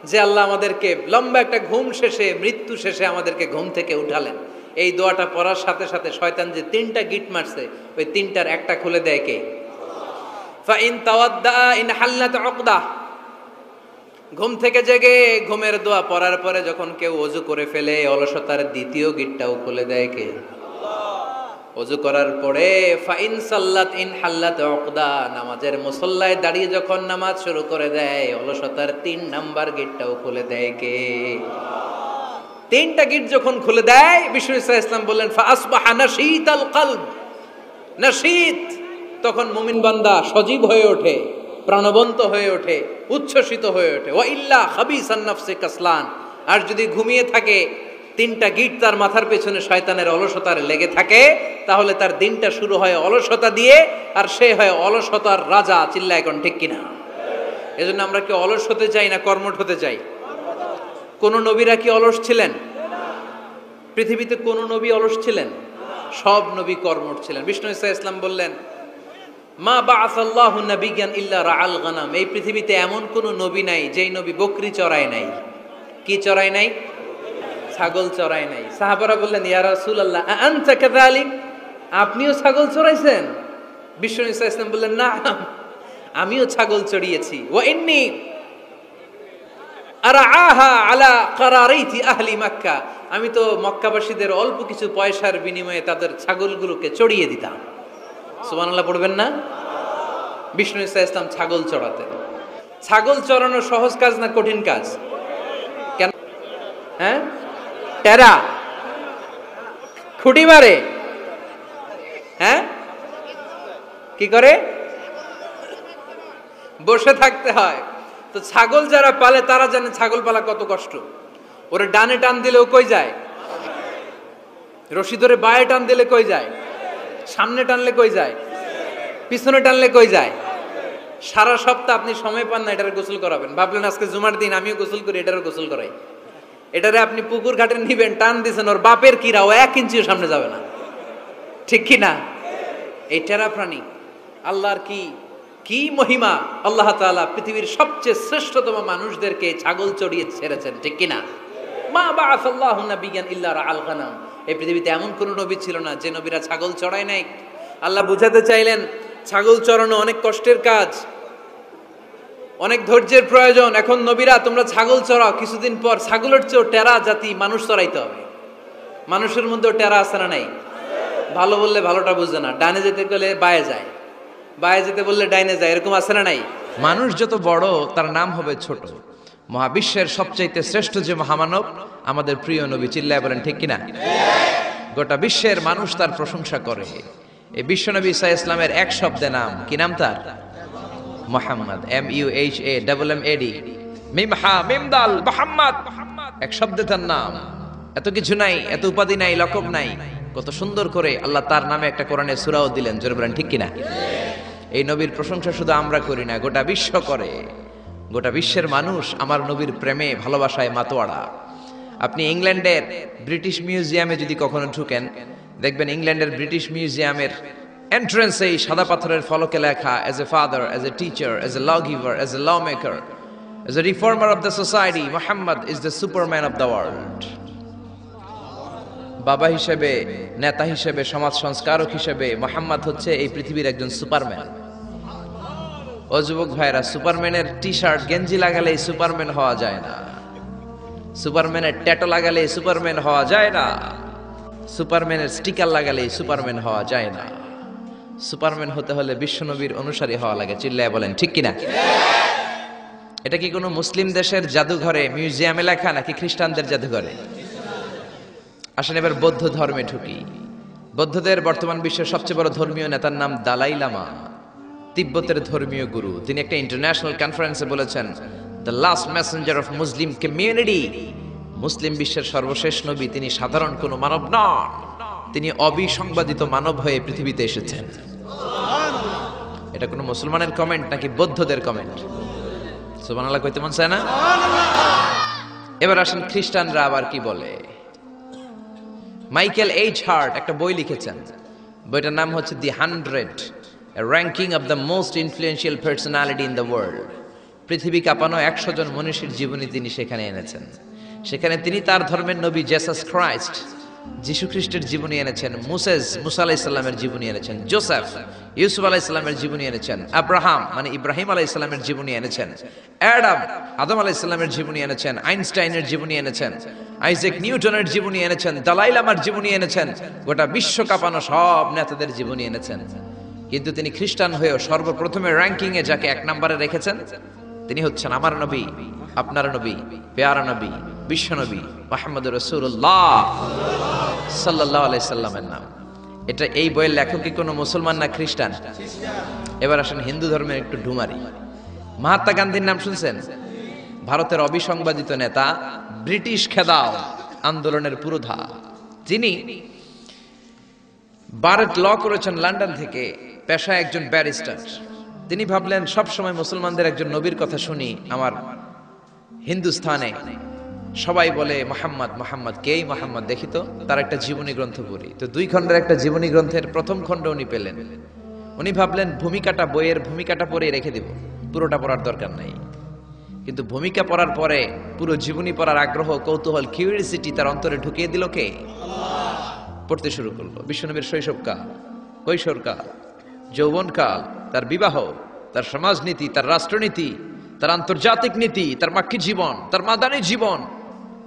যে আল্লাহ আমাদেরকে লম্বা একটা ঘুম শেষে, মৃত্যু শেষে আমাদেরকে ঘুম থেকে উঠালেন। এই দোয়াটা পড়ার সাথে সাথে শয়তান যে 3টা গিট মারছে, ওই 3টার একটা খুলে দেয় কে? ফাইন তাওয়াদ্দা ইনহাল্লাত উকদা। ঘুম থেকে জেগে ঘুমের দোয়া পড়ার পরে যখন কেউ ওযু করে ফেলে, অলসতার দ্বিতীয় গিটটাও খুলে দেয় কে? ওযু করার পরে ফাইন সাল্লাত ইনহাল্লাত উকদা, নামাজের মুসল্লায় দাঁড়িয়ে যখন নামাজ শুরু করে দেয়, অলসতার 3 নাম্বার গিটটাও খুলে দেয় কে? 3টা গিট যখন খুলে দেয়, বিষ্ণু ঈসা ইসলাম বললেন, ফাআসবাহা নাশীতাল কলব। নাশীত, তখন মুমিন বান্দা সজীব হয়ে ওঠে, প্রাণবন্ত হয়ে ওঠে, উচ্ছ্বসিত হয়ে ওঠে। ওয়া ইল্লা খাবিসান নাফসি কাসলান। আর যদি ঘুমিয়ে থাকে, 3টা গিট তার মাথার পেছনে শয়তানের অলসতার লেগে থাকে, তাহলে তার দিনটা শুরু হয় অলসতা দিয়ে, আর সে হয় অলসতার রাজা। চিল্লায় এখন ঠিক কিনা? এজন্য আমরা কি অলস হতে চাই না কর্মঠ হতে চাই? কোন নবীরা কি অলস ছিলেন? পৃথিবীতে কোন নবী অলস ছিলেন? সব নবী কর্মঠ ছিলেন। বিষ্ণু ঈসা ইসলাম বললেন, মা বাআসাল্লাহু নাবিয়্যান ইল্লা রাআল গানাম। এই পৃথিবীতে এমন কোন নবী নাই যেই নবী বকরি চড়ায় নাই। কি চড়ায় নাই? ছাগল চড়ায় নাই। সাহাবারা বললেন, ইয়া রাসূলুল্লাহ আনতা কাযালিক, আপনিও ছাগল চড়াইছেন? বিষ্ণু ঈসা ইসলাম বললেন, না, আমিও ছাগল চড়িয়েছি। ওয়া ইন্নী আরআহা আলা কারারাইতি আহলি মক্কা, আমি তো মক্কাবাসীদের অল্প কিছু পয়সার বিনিময়ে তাদের ছাগলগুলোকে চড়িয়ে দিতাম। সুবহানাল্লাহ পড়বেন না? বিষ্ণু ঈসা ইসলাম ছাগল চড়াতেন। ছাগল চড়ানো সহজ কাজ না কঠিন কাজ? কেন? হ্যাঁ, টেরা খুঁটি মারে। হ্যাঁ, কি করে? বসে থাকতে হয়। তো ছাগল যারা পালে তারা জানে ছাগল পালা কত কষ্ট। ওরে ডানে টান দিলেও কই যায়? রশি ধরে বায়ে টান দিলে কই যায়? সামনে টানলে কই যায়? পিছনে টানলে কই যায়? সারা সপ্তাহ আপনি সময় পান না এটারে গোসল করাবেন। ভাবলেন আজকে জুমার দিন আমিও গোসল করি, এটারে গোসল করাই। এটারে আপনি পুকুর ঘাটে নিবেন, টান দিছেন, ওর বাপের কিরা, ও 1 ইঞ্চিও সামনে যাবে না। ঠিক কি না? এই টেরা প্রাণী আল্লাহর কি মহিমা। আল্লাহ তাআলা পৃথিবীর সবচেয়ে শ্রেষ্ঠতম মানুষদেরকে ছাগল চড়িয়ে ছেড়েছেন। ঠিক কি না? মা বাআসাল্লাহু নাবিয়্যান ইল্লা রাআল গানাম। এই পৃথিবীতে এমন কোন নবী ছিল না যে নবীরা ছাগল চড়ায় নাই। আল্লাহ বুঝাতে চাইলেন ছাগল চড়ানো অনেক কষ্টের কাজ। অনেক ধৈর্যের প্রয়োজন। এখন নবীরা তোমরা ছাগল চড়াও, কিছুদিন পর ছাগলের চেয়েও টেরা জাতি মানুষ চড়াইতে হবে। মানুষের মধ্যেও টেরা আছে না নাই? ভালো বললে ভালোটা বুঝে না, ডানে যেতে গেলে বায়ে যায়, বায়ে যেতে বললে ডাইনে যায়, এরকম আছে না নাই? মানুষ যত বড় তার নাম হবে ছোট। মহাবিশ্বের সবচাইতে শ্রেষ্ঠ যে মহামানব আমাদের প্রিয় নবী, চিল্লায় বলেন ঠিক কিনা? গোটা বিশ্বের মানুষ তার প্রশংসা করে। এই বিশ্বনবী ঈসা ইসলামের এক শব্দে নাম, কি নাম তার? মুহাম্মদ, MUHAMMAD, মিম হা মিম দাল, মুহাম্মদ, এক শব্দে তার নাম। এত কিছু নাই, এত উপাধি নাই, লকব নাই, কত সুন্দর করে আল্লাহ তার নামে একটা কোরআনের সূরাও দিলেন। জোরে বলেন ঠিক কিনা? এই নবীর প্রশংসা শুধু আমরা করি না, গোটা বিশ্ব করে। গোটা বিশ্বের মানুষ আমার নবীর প্রেমে ভালোবাসায় মাতোয়ারা। আপনি ইংল্যান্ডের ব্রিটিশ মিউজিয়ামে যদি কখনো ঢুকেন, দেখবেন ইংল্যান্ডের ব্রিটিশ মিউজিয়ামের এন্ট্রান্সে এই সাদা পাথরের ফলকে লেখা, as a father, as a teacher, as a law giver, as a law maker, as a reformer of the society, Muhammad is the superman of the world. বাবা হিসেবে, নেতা হিসেবে, সমাজ সংস্কারক হিসেবে মুহাম্মদ হচ্ছে এই পৃথিবীর একজন সুপারম্যান। ও যুবক ভাইরা, সুপারম্যানের টি শার্ট গেঞ্জি লাগালে সুপারম্যান হওয়া যায় না, সুপারম্যানের ট্যাটু লাগালে সুপারম্যান হওয়া যায় না, সুপারম্যানের স্টিকার লাগালে সুপারম্যান হওয়া যায় না। সুপারম্যান হতে হলে বিশ্বনবীর অনুসারী হওয়া লাগে। চিল্লায় বলেন ঠিক কিনা? এটা কি কোনো মুসলিম দেশের জাদুঘরে, মিউজিয়ামে লেখা, নাকি খ্রিস্টানদের জাদুঘরে? আসেন এবার বৌদ্ধ ধর্মে ঢুকি। বৌদ্ধদের বর্তমান বিশ্বের সবচেয়ে বড় ধর্মীয় নেতার নাম দালাই লামা, তিব্বতের ধর্মীয় গুরু। তিনি একটা ইন্টারন্যাশনাল কনফারেন্সে বলেছেন, the last messenger of Muslim community, মুসলিম বিশ্বের সর্বশেষ নবী, তিনি সাধারণ কোনো মানব নন, তিনি অবিসংবাদিত মানব হয়ে পৃথিবীতে এসেছেন। এটা কোনো মুসলমানের কমেন্ট নাকি বৌদ্ধদের কমেন্ট? সুবহানাল্লাহ কইতে মন চায় না? এবার আসেন খ্রিস্টানরা আবার কি বলে। মাইকেল এইচ হার্ট একটা বই লিখেছেন, বইটার নাম হচ্ছে দি 100, a ranking of the most influential personality in the world। পৃথিবী কাঁপানো 100 জন মনীষীর জীবনী তিনি সেখানে এনেছেন। সেখানে তিনি তার ধর্মের নবী জেসাস খ্রাইস্ট, যিশু খ্রিস্টের জীবনী এনেছেন, মুসা আলাইহিস সালামের জীবনী এনেছেন, জোসেফ, ইউসুফ আলাইহিস সালামের জীবনী এনেছেন, আব্রাহাম মানে ইব্রাহিম আলাইহিস সালামের জীবনী এনেছেন, আদম আলাইহিস সালামের জীবনী এনেছেন, আইনস্টাইনের জীবনী এনেছেন, আইজাক নিউটনের জীবনী এনেছেন, দালাই লামার জীবনী এনেছেন, গোটা বিশ্ব কাঁপানো সব নেতাদের জীবনী এনেছেন। কিন্তু তিনি খ্রিস্টান হয়েও সর্বপ্রথমে র্যাঙ্কিং এ যাকে 1 নম্বরে রেখেছেন, তিনি হচ্ছেন আমার নবী, আপনার নবী, পেয়ারা নবী, বিশ্ব নবী মুহাম্মদুর রাসূলুল্লাহ সাল্লাল্লাহু আলাইহি সাল্লামের নাম। এটা এই বইয়ের লেখক কি কোনো মুসলমান না খ্রিস্টান? এবার আসেন হিন্দু ধর্মের একটু ঢুমারি। মহাত্মা গান্ধীর নাম শুনছেন? ভারতের অবিসংবাদিত নেতা, ব্রিটিশ খেদাও আন্দোলনের পুরোধা, যিনি বারেট ল করেছেন লন্ডন থেকে, পেশায় একজন ব্যারিস্টার। তিনি ভাবলেন সব সময় মুসলমানদের একজন নবীর কথা শুনি, আমার হিন্দুস্থানে সবাই বলে মোহাম্মদ মোহাম্মদ, কেই মোহাম্মদ, দেখি তো তার একটা জীবনী গ্রন্থ পড়ি। তো 2 খণ্ডের একটা জীবনী গ্রন্থের প্রথম খণ্ড উনি পেলেন। উনি ভাবলেন ভূমিকাটা, বইয়ের ভূমিকাটা পড়ে রেখে দেব, পুরোটা পড়ার দরকার নাই। কিন্তু ভূমিকা পড়ার পরে পুরো জীবনী পড়ার আগ্রহ, কৌতূহল, কিউরিওসিটি তার অন্তরে ঢুকিয়ে দিল কে? পড়তে শুরু করলো। বিশ্বনবীর শৈশবকাল, কৈশোরকাল, যৌবনকাল, তার বিবাহ, তার সমাজনীতি, তার রাষ্ট্রনীতি, তার আন্তর্জাতিক নীতি, তার মাক্কি জীবন, তার মাদানী জীবন,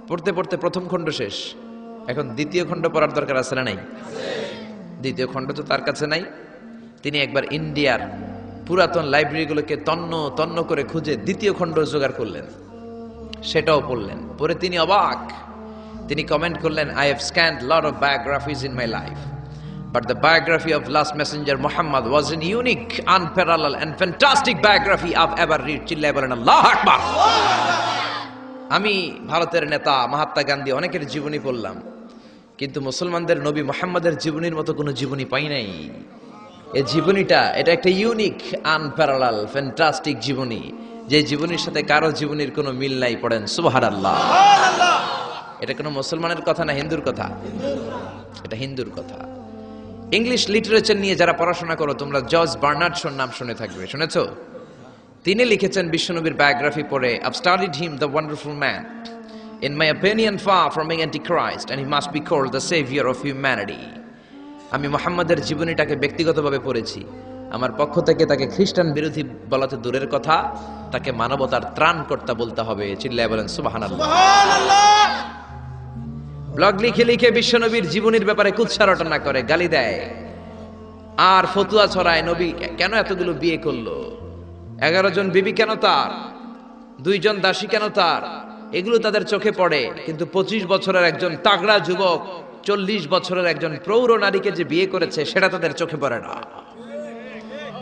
পড়তে পড়তে প্রথম খণ্ড শেষ। এখন দ্বিতীয় খণ্ড পড়ার দরকার আছে না নাই? দ্বিতীয় খণ্ড তো তার কাছে নাই। তিনি একবার ইন্ডিয়ার পুরাতন লাইব্রেরিগুলোকে তন্ন তন্ন করে খুঁজে দ্বিতীয় খণ্ড জোগাড় করলেন, সেটাও পড়লেন। পরে তিনি অবাক। তিনি কমেন্ট করলেন, I have scanned lot of biographies in my life, but the biography of last messenger Muhammad was an unique, unparalleled and fantastic biography I've ever read. চিল্লায় বলেন আল্লাহু আকবার। আমি ভারতের নেতা মহাত্মা গান্ধী অনেকের জীবনী পড়লাম, কিন্তু মুসলমানদের নবী মুহাম্মাদের জীবনীর মতো কোনো জীবনী পাই নাই। এই জীবনীটা, এটা একটা ইউনিক, আনপ্যারালাল, ফ্যান্টাস্টিক জীবনী, যে জীবনীর সাথে কারো জীবনীর কোনো মিল নাই। পড়েন সুবহানাল্লাহ। এটা কোনো মুসলমানের কথা না হিন্দুর কথা? এটা হিন্দুর কথা। ইংলিশ লিটারেচার নিয়ে যারা পড়াশোনা করো তোমরা, জর্জ বার্নার্ড শোর নাম শুনে থাকবে, শুনেছো? তিনি লিখেছেন বিশ্বনবীর বায়োগ্রাফি পড়ে, I've studied him, the wonderful man. In my opinion, far from being antichrist, and he must be called the savior of humanity. আমি মুহাম্মাদের জীবনীটাকে ব্যক্তিগতভাবে পড়েছি। আমার পক্ষ থেকে তাকে খ্রিস্টান বিরোধী বলাতে দূরের কথা, তাকে মানবতার ত্রাণকর্তা বলতে হবে। চিল্লায় বলেন সুবহানাল্লাহ। ব্লগ লিখে লিখে বিশ্বনবীর জীবনের ব্যাপারে কুৎসা রটনা করে, গালি দেয় আর ফতুয়া ছড়ায়। নবী কেন এতগুলো বিয়ে করলো, 11 জন বিবি কেন তার, 2 জন দাসী কেন তার, এগুলো তাদের চোখে পড়ে। কিন্তু 25 বছরের একজন তাগড়া যুবক 40 বছরের একজন প্রৌঢ় নারীকে যে বিয়ে করেছে সেটা তাদের চোখে পড়ে না।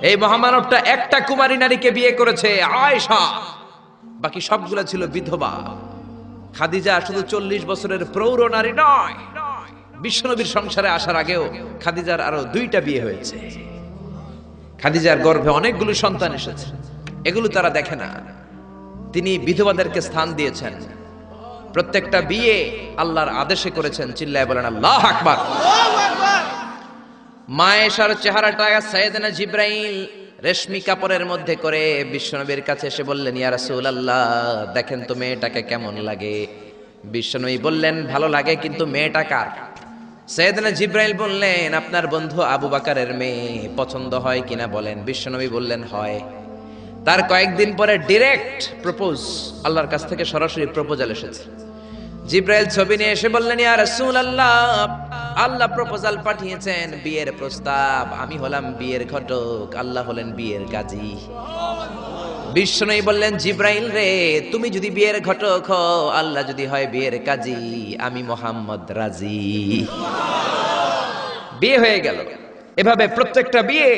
এই মহামানবটা একটা কুমারী নারীকে বিয়ে করেছে, আয়েশা, বাকি সবগুলো ছিল বিধবা। খাদিজা শুধু 40 বছরের প্রৌঢ় নারী নয়, বিশ্বনবীর সংসারে আসার আগেও খাদিজার আরো 2টা বিয়ে হয়েছে। খাদিজার গর্ভে অনেকগুলো সন্তান এসেছে, এগুলো তারা দেখে না। তিনি বিধবাদেরকে স্থান দিয়েছেন, প্রত্যেকটা বিয়ে আল্লাহর আদেশে করেছেন। চিল্লায় বলেন আল্লাহু আকবার। মায়েশার চেহারাটা সাইয়েদনা জিবরাইল রেশমি কাপড়ের মধ্যে করে বিশ্বনবীর কাছে এসে বললেন, ইয়া রাসূলুল্লাহ, দেখেন তো মেয়েটাকে কেমন লাগে। বিশ্বনবী বললেন, ভালো লাগে, কিন্তু মেয়েটা কার? সাইয়েদনা জিবরাইল বললেন, আপনার বন্ধু আবু বকরের মেয়ে, পছন্দ হয় কিনা বলেন। বিশ্বনবী বললেন হয়। তার কয়েকদিন পরে ডাইরেক্ট প্রপোজ, আল্লাহর কাছ থেকে সরাসরি প্রপোজাল এসেছে। জিবরাইল ছবি নিয়ে এসে বললেন, ইয়া রাসূলুল্লাহ, আল্লাহ প্রপোজাল পাঠিয়েছেন, বিয়ের প্রস্তাব। আমি হলাম বিয়ের ঘটক, আল্লাহ হলেন বিয়ের কাজী। বিশ্বনবী বললেন, জিবরাইল রে, তুমি যদি বিয়ের ঘটক হও, আল্লাহ যদি হয় বিয়ের কাজী, আমি মুহাম্মদ রাজি। বিয়ে হয়ে গেল। এভাবে প্রত্যেকটা বিয়ে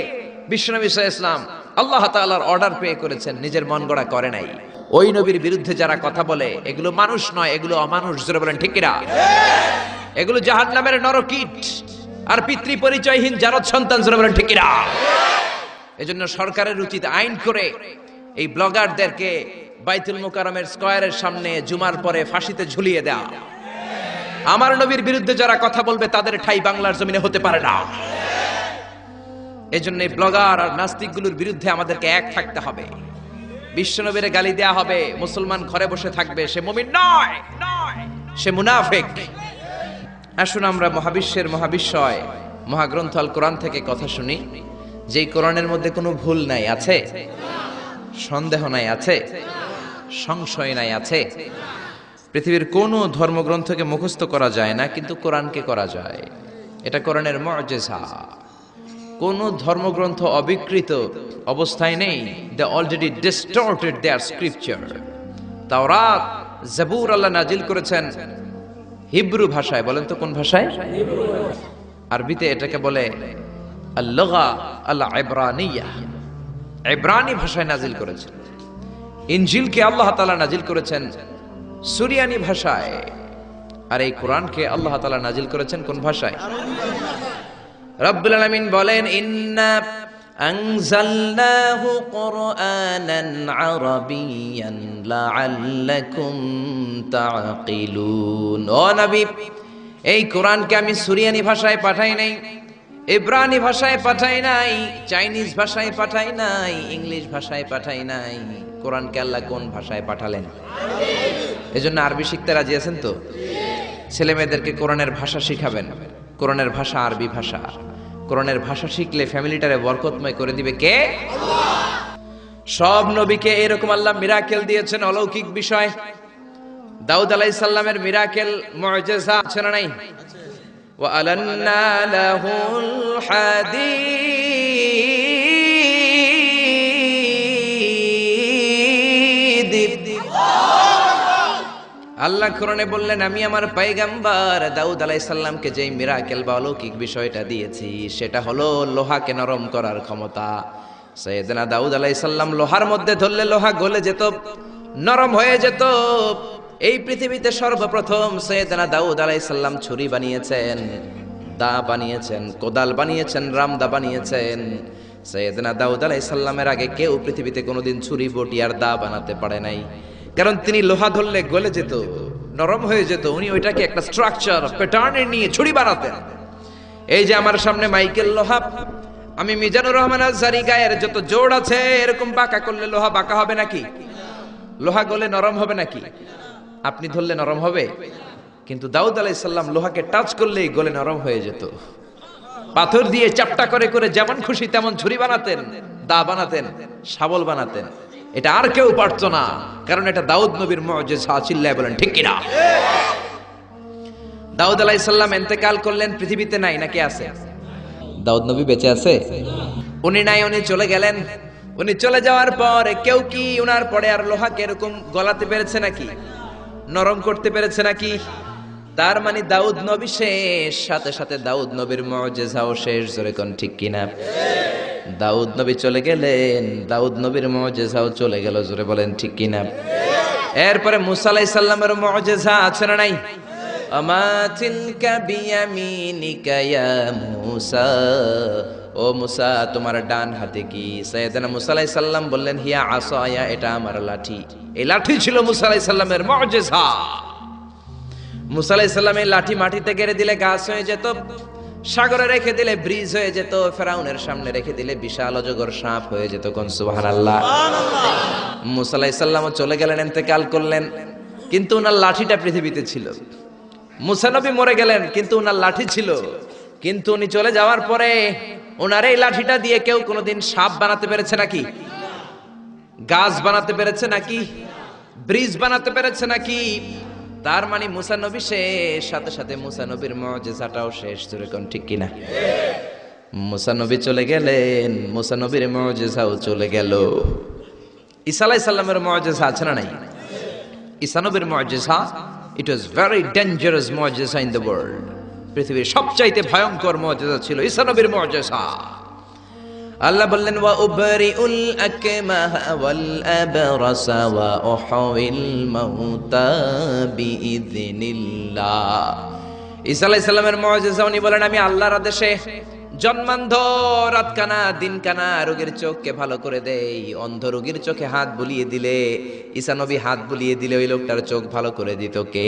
বিশ্বনবী সাল্লাল্লাহু আলাইহি ওয়াসাল্লাম আল্লাহ তাআলার অর্ডার পেয়ে করেছেন, নিজের মন গড়া করে নাই। ওই নবীর বিরুদ্ধে যারা কথা বলে, এগুলো মানুষ নয়, এগুলো অমানুষ। জোরে বলেন ঠিক কিনা? এগুলো জাহান্নামের নরকীট আর পিতৃ পরিচয়হীন জারদ সন্তান। জোরে বলেন ঠিক কিনা? এজন্য সরকারের উচিত আইন করে এই ব্লগারদেরকে বাইতুল মুকাররমের স্কয়ারের সামনে জুমার পরে ফাঁসিতে ঝুলিয়ে দেয়া। আমার নবীর বিরুদ্ধে যারা কথা বলবে তাদের ঠাঁই বাংলার জমিনে হতে পারে না। এজন্য এই ব্লগার আর নাস্তিকগুলোর বিরুদ্ধে আমাদেরকে এক থাকতে হবে। বিশ্বনবীর গালি দেয়া হবে, মুসলমান ঘরে বসে থাকবে, সে মুমিন নয়, সে মুনাফিক। আসুন আমরা মহাবিশ্বের মহাবিশ্বয় মহাগ্রন্থ আল কোরআন থেকে কথা শুনি, যেই কোরআনের মধ্যে কোনো ভুল নাই, আছে সন্দেহ নাই, আছে সংশয় নাই, আছে। পৃথিবীর কোনো ধর্মগ্রন্থকে মুখস্থ করা যায় না, কিন্তু কোরআনকে করা যায়। এটা কোরআনের মুআজিজা। কোন ধর্মগ্রন্থ অবিকৃত অবস্থায় নেই। They already distorted their scripture. তাওরাত, জাবুর আল্লাহ নাজিল করেছেন হিব্রু ভাষায়। বলেন তো কোন ভাষায়? আরবিতে এটাকে বলে আল-লুগা আল-ইব্রানিয়া। ইব্রানি ভাষায় নাজিল করেছেন। ইনজিলকে আল্লাহ তাআলা নাজিল করেছেন সুরিয়ানি ভাষায়। আর এই কোরআনকে আল্লাহ তাআলা নাজিল করেছেন কোন ভাষায়? রব্বুল আলামিন বলেন, ইন্না আনজালনাহু কুরআনান আরাবিয়্যান লাআল্লাকুম তাআকিলুন। ও নবী, এই কোরআনকে আমি সুরিয়ানি ভাষায় পাঠাই নাই, ইব্রানি ভাষায় পাঠাই নাই, চাইনিজ ভাষায় পাঠাই নাই, ইংলিশ ভাষায় পাঠাই নাই। কোরআনকে আল্লাহ কোন ভাষায় পাঠালেন? এজন্য আরবি শিখতে রাজি আছেন তো? ছেলে মেয়েদেরকে কোরআনের ভাষা শিখাবেন। কোরআনের ভাষা আরবি ভাষা। কোরআনের ভাষা শিখলে ফ্যামিলিটারে বরকতময় করে দিবে কে? আল্লাহ। সব নবীকে এরকম আল্লাহ মিরাকেল দিয়েছেন, অলৌকিক বিষয়। দাউদ আলাইহিস সালামের মিরাকেল মুআজিজা আছে না নাই? ওয়া আলান্না লাহুল হাদীদ। আল্লাহ কোরআনে বললেন, আমি আমার পয়গম্বর দাউদ আলাইহিস সালামকে যেই মিরাকেল বা অলৌকিক বিষয়টা দিয়েছি, সেটা হলো লোহাকে নরম করার ক্ষমতা। সাইয়েদনা দাউদ আলাইহিস সালাম লোহার মধ্যে ধরলে লোহা গলে যেত, নরম হয়ে যেত। এই পৃথিবীতে সর্বপ্রথম সাইয়েদনা দাউদ আলাইহিস সালাম ছুরি বানিয়েছেন, দা বানিয়েছেন, কোদাল বানিয়েছেন, রামদা বানিয়েছেন। সাইয়েদনা দাউদ আলাইহিস সালামের আগে কেউ পৃথিবীতে কোনোদিন ছুরি, বটি আর দা বানাতে পারে নাই। কারণ তিনি লোহা ধরলে গলে যেত, নরম হয়ে যেত। উনি ওইটাকে একটা স্ট্রাকচার, প্যাটার্নে নিয়ে ছুরি বানাতেন। এই যে আমার সামনে মাইকেল লোহা, আমি মিজানুর রহমান আজহারী গায়ের যত জোড় আছে, এরকম বাঁকা করলে লোহা বাঁকা হবে নাকি? লোহা গলে নরম হবে নাকি? আপনি ধরলে নরম হবে? কিন্তু দাউদ আলাইহিস সালাম লোহাকে টাচ করলেই গলে নরম হয়ে যেত। পাথর দিয়ে চাপটা করে করে যেমন খুশি তেমন ছুরি বানাতেন, দা বানাতেন, শাবল বানাতেন। এটা আর কেউ পারতো না, কারণ এটা দাউদ নবীর মুজিজা। চিল্লায় বলেন ঠিক কিনা? দাউদ আলাইহিস সালাম ইন্তেকাল করলেন, পৃথিবীতে নাই নাকি আছে? দাউদ নবী বেঁচে আছে? উনি নাই, উনি চলে গেলেন। উনি চলে যাওয়ার পর কেউ কি উনার পরে আর লোহাকে এরকম গলাতে পেরেছে নাকি, নরম করতে পেরেছে নাকি? তার মানে দাউদ নবী শেষ, সাথে সাথে দাউদ নবীর মুজিজাও শেষ। জোরে কোন ঠিক কিনা? দাউদ নবী চলে গেলেন, দাউদ নবীর মুজিজাও চলে গেল। জোরে বলেন ঠিক কিনা? এরপরে মুসা আলাইহিস সালামের মুজিজা আছে না নাই? আমা তিলকা বিয়ামিনিকা ইয়া মুসা, ও মুসা তোমার ডান হাতে কি? সাইয়েদনা মুসা আলাইহিস সালাম বললেন হিয়া আসায়া, এটা আমার লাঠি। এই লাঠি ছিল মুসা আলাইহিস সালামের মুজিজা। মুসা আলাইহিস সালাম এই লাঠি মাটিতে গেড়ে দিলে গাছ হয়ে যেত, সাগরে রেখে দিলে ব্রিজ হয়ে যেত, ফেরাউনের সামনে রেখে দিলে বিশাল অজগর সাপ হয়ে যেত। কোন সুবহানাল্লাহ। মুসা আলাইহিস সালাম চলে গেলেন, ইন্তেকাল করলেন, কিন্তু ওনার লাঠিটা পৃথিবীতে ছিল। মুসা নবী মরে গেলেন, কিন্তু ওনার লাঠি ছিল। কিন্তু উনি চলে যাওয়ার পরে ওনার এই লাঠিটা দিয়ে কেউ কোনোদিন সাপ বানাতে পেরেছে নাকি? গাছ বানাতে পেরেছে নাকি? ব্রিজ বানাতে পেরেছে নাকি? তার মানে মুসা নবী শেষ, সাথে সাথে মুসা নবীর মুজিজাটাও শেষ। জোরে কোন ঠিক কিনা? মুসা নবী চলে গেলেন, মুসা নবীর মুজিজাও চলে গেল। ঈসা আলাইহিস সালামের মুজিজা আছে না নাই? ঈসা নবীর মুজিজা, ইট ওয়াজ ভেরি ডেঞ্জারাস মুজিজা ইন দ্য ওয়ার্ল্ড। পৃথিবীর সবচাইতে ভয়ঙ্কর মুজিজা ছিল ঈসা নবীর মুজিজা। আল্লাহ বললেন ওয়া উবরিউল আকমাহা ওয়াল আবরাসা ওয়া উহয়িল মাউতা বিইযনিল্লাহ। ঈসা আলাইহিস সালামের মুজিজা, উনি বলেন আমি আল্লাহর আদেশে জন্মান্ধ, রাতকানা, দিনকানা রোগীর চোখকে ভালো করে দেই। অন্ধ রোগীর চোখে হাত বুলিয়ে দিলে, ঈসা নবী হাত বুলিয়ে দিলে ওই লোকটার চোখ ভালো করে দিত কে?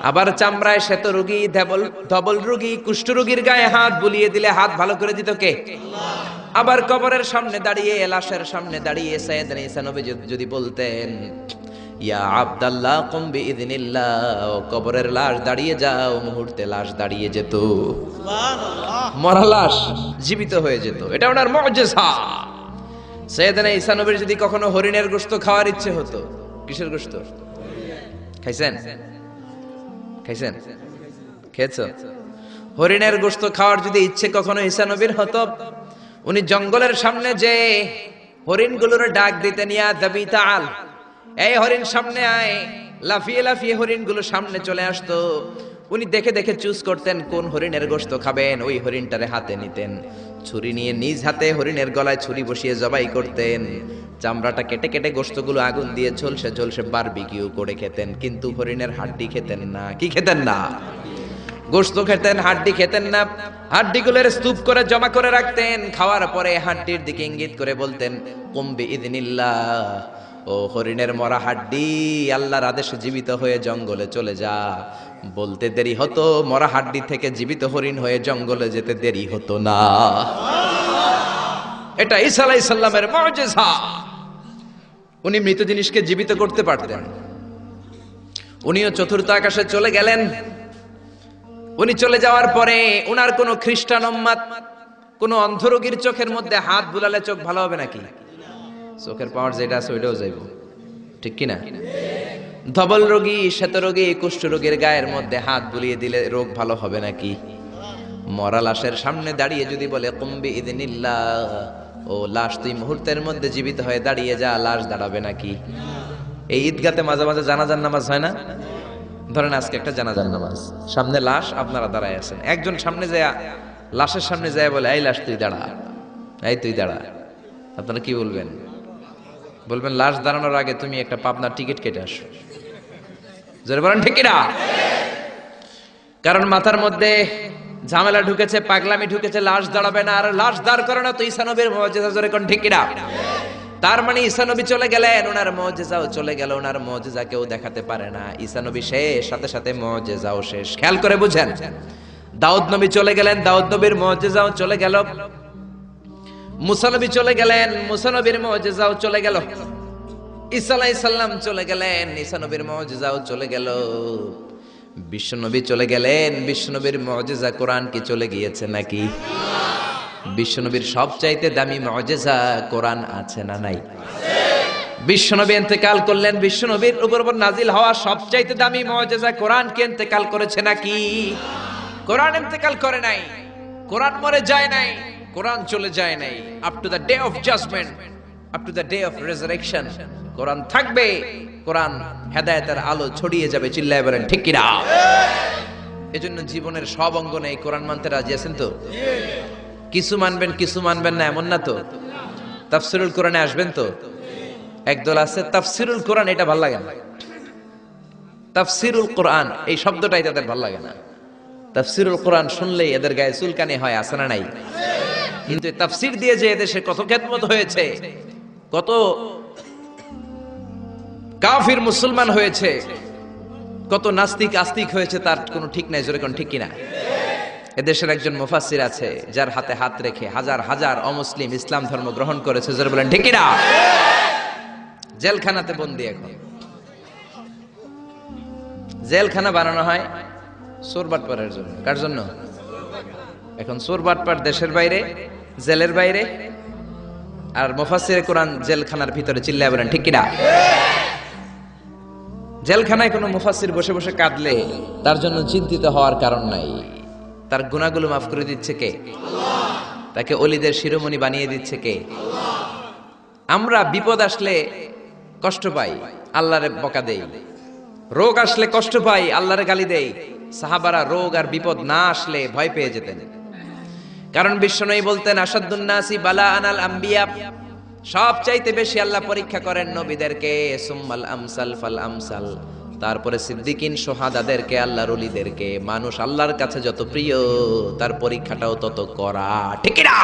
আবার চামড়ায় শ্বেত রোগী, ধবল রোগী, কুষ্ঠ রোগীর গায়ে হাত বুলিয়ে দিলে হাত ভালো করে দিত কে? আবার কবরের সামনে দাঁড়িয়ে, লাশের সামনে দাঁড়িয়ে সাইয়েদনা ঈসা নবী যদি বলতেন ইয়া আব্দাল্লাহ কুম বিইযনিল্লাহ, কবরের লাশ দাঁড়িয়ে যাও, মুহূর্তে লাশ দাঁড়িয়ে যেত। সুবহানাল্লাহ। মরা লাশ জীবিত হয়ে যেত। এটা ওনার মুজিজা। সাইয়েদনা ঈসা নবীর যদি কখনো হরিণের গোশত খাওয়ার ইচ্ছে হতো, কিসের গোশত খাইছেন? খাইছেন? খেয়েছো? হরিণের গোশত খাওয়ার যদি ইচ্ছে কখনো ঈসা নবীর হতো, উনি জঙ্গলের সামনে যে হরিণগুলোর ডাক দিতেন ইয়া দাবি তাআল, এই হরিণ সামনে আয়। লাফিয়ে লাফিয়ে হরিণগুলো সামনে চলে আসতো। উনি দেখে দেখে চুজ করতেন কোন হরিণের গোশত খাবেন, ওই হরিণটারে হাতে নিতেন। ছুরি নিয়ে নিজ হাতে হরিণের গলায় ছুরি বসিয়ে জবাই করতেন। চামড়াটা কেটে কেটে গোশতগুলো আগুন দিয়ে ঝলসে ঝলসে বারবিকিউ করে খেতেন। কিন্তু হরিণের হাড্ডি খেতেন না। কি খেতেন না? গোশত খেতেন, হাড্ডি খেতেন না। হাড্ডিগুলোর স্তূপ করে জমা করে রাখতেন। খাওয়ার পরে হাড্ডির দিকে ইঙ্গিত করে বলতেন কুম বিইযনিল্লাহ, ও হরিণের মরা হাড্ডি, আল্লাহর আদেশে জীবিত হয়ে জঙ্গলে চলে যা। বলতে দেরি হতো, মরা হাড্ডি থেকে জীবিত হরিণ হয়ে জঙ্গলে যেতে দেরি হতো না। এটা ঈসা আলাইহিস সালামের মুজিজা। উনি মৃত জিনিসকে জীবিত করতে পারতেন। উনিও চতুর্থ আকাশে চলে গেলেন। উনি চলে যাওয়ার পরে উনার কোন খ্রিস্টান উম্মাত কোন অন্ধ রোগীর চোখের মধ্যে হাত বুলালে চোখ ভালো হবে নাকি? চোখের পাওয়ার যেটা আছে ওইটাও যাইব, ঠিক কিনা? ধবল রোগী, শ্বেত রোগী, কুষ্ঠ রোগীর গায়ের মধ্যে হাত বুলিয়ে দিলে রোগ ভালো হবে নাকি? মরা লাশের সামনে দাঁড়িয়ে যদি বলে কুম বিইযনিল্লাহ, ও লাশ তুই মুহূর্তের মধ্যে জীবিত হয়ে দাঁড়িয়ে যা, লাশ দাঁড়াবে নাকি? এই ঈদগাতে মাঝে মাঝে জানাজার নামাজ হয় না? ধরেন আজকে একটা জানাজার নামাজ, সামনে লাশ, আপনারা দাঁড়ায় আছেন। একজন সামনে যায়, লাশের সামনে যায় বলে এই লাশ তুই দাঁড়া, এই তুই দাঁড়া। আপনারা কি বলবেন? বলবেন লাশ দাঁড়ানোর আগে তুমি একটা পাবনার টিকিট কেটে আসো। জোরে বলেন ঠিক কিনা? কারণ মাথার মধ্যে ঝামেলা ঢুকেছে, পাগলামি ঢুকেছে, লাশ দাঁড়াবে না। আর লাশ দাঁড় করে না তো ঈসা নবীর মুজিজা। জোরে কোন ঠিক কিনা? তার মানে ঈসা নবী চলে গেলেন, ওনার মুজিজাও চলে গেল। ওনার মুজিজা কেউ দেখাতে পারে না। ঈসা নবী শেষ, সাথে সাথে মুজিজাও শেষ। খেয়াল করে বুঝেন। দাউদ নবী চলে গেলেন, দাউদ নবীর মুজিজাও চলে গেল। মুসা নবী চলে গেলেন, মুসা নবীর মুজিজাও চলে গেল। ঈসা আলাইহিস সালাম চলে গেলেন, ঈসা নবীর মুজিজাও চলে গেল। বিশ্বনবী চলে গেলেন, বিশ্বনবীর মুজিজা কোরআন কি চলে গিয়েছে নাকি? বিশ্বনবীর সবচাইতে দামি মুজিজা কোরআন আছে না নাই? বিশ্বনবী ইন্তেকাল করলেন, বিশ্বনবীর উপর নাজিল হওয়া সবচাইতে দামি মুজিজা কোরআন কি ইন্তেকাল করেছে নাকি? কোরআন ইন্তেকাল করে নাই, কোরআন মরে যায় নাই, কোরআন চলে যায় নাই। Up to the day of judgement, up to the day of resurrection কোরআন থাকবে। কোরআন হেদায়েতের আলো ছড়িয়ে যাবে। চিল্লায় বলেন ঠিক কি না? এজন্য জীবনের সব অঙ্গনে এই কোরআন মানতে রাজি আছেন তো? কিছু মানবেন কিছু মানবেন না এমন না তো? তাফসিরুল কোরআনে আসবেন তো? একদল আছে তাফসিরুল কোরআন, এটা ভালো লাগে না। তাফসিরুল কোরআন এই শব্দটাই তাদের ভালো লাগে না। তাফসিরুল কোরআন শুনলেই এদের গায়ে চুলকানি হয়, আছে না নাই? কিন্তু তাফসির দিয়ে যে এদেশে কত খেদমত হয়েছে, কত কাফির মুসলমান হয়েছে, কত নাস্তিক আস্তিক হয়েছে, তার কোনো ঠিক নাই। জোরে কোন ঠিক কিনা? এদেশের একজন মুফাসসির আছে যার হাতে হাত রেখে হাজার হাজার অমুসলিম ইসলাম ধর্ম গ্রহণ করেছে। জোরে বলেন ঠিক কিনা? জেলখানাতে বন্দী। এখন জেলখানা বানানো হয় চোর বাটপারের জন্য। কার জন্য? এখন চোর বাটপার দেশের বাইরে, জেলের বাইরে, আর মুফাসসির কোরআন জেলখানার ভিতরে। চিল্লায় বলেন ঠিক কিনা? জেলখানায় কোনো মুফাসসির বসে বসে কাঁদলে তার জন্য চিন্তিত হওয়ার কারণ নাই। তার গুনাহগুলো মাফ করে দিচ্ছে কে? তাকে ওলিদের শিরোমণি বানিয়ে দিচ্ছে কে? আমরা বিপদ আসলে কষ্ট পাই, আল্লাহরে বকা দেই। রোগ আসলে কষ্ট পাই, আল্লাহরে গালি দেই। সাহাবারা রোগ আর বিপদ না আসলে ভয় পেয়ে যেতেন, কারণ বিশ্বনবী বলতেন আসাদুন নাসি বালা আনাল আম্বিয়া, সবচাইতে বেশি আল্লাহ পরীক্ষা করেন নবীদেরকে, সুম্মাল আমসাল ফাল আমসাল, তারপরে সিদ্দিকিন সোহাদাদেরকে, আল্লাহর ওলিদেরকে। মানুষ আল্লাহর কাছে যত প্রিয় তার পরীক্ষাটাও তত করা। ঠিক না?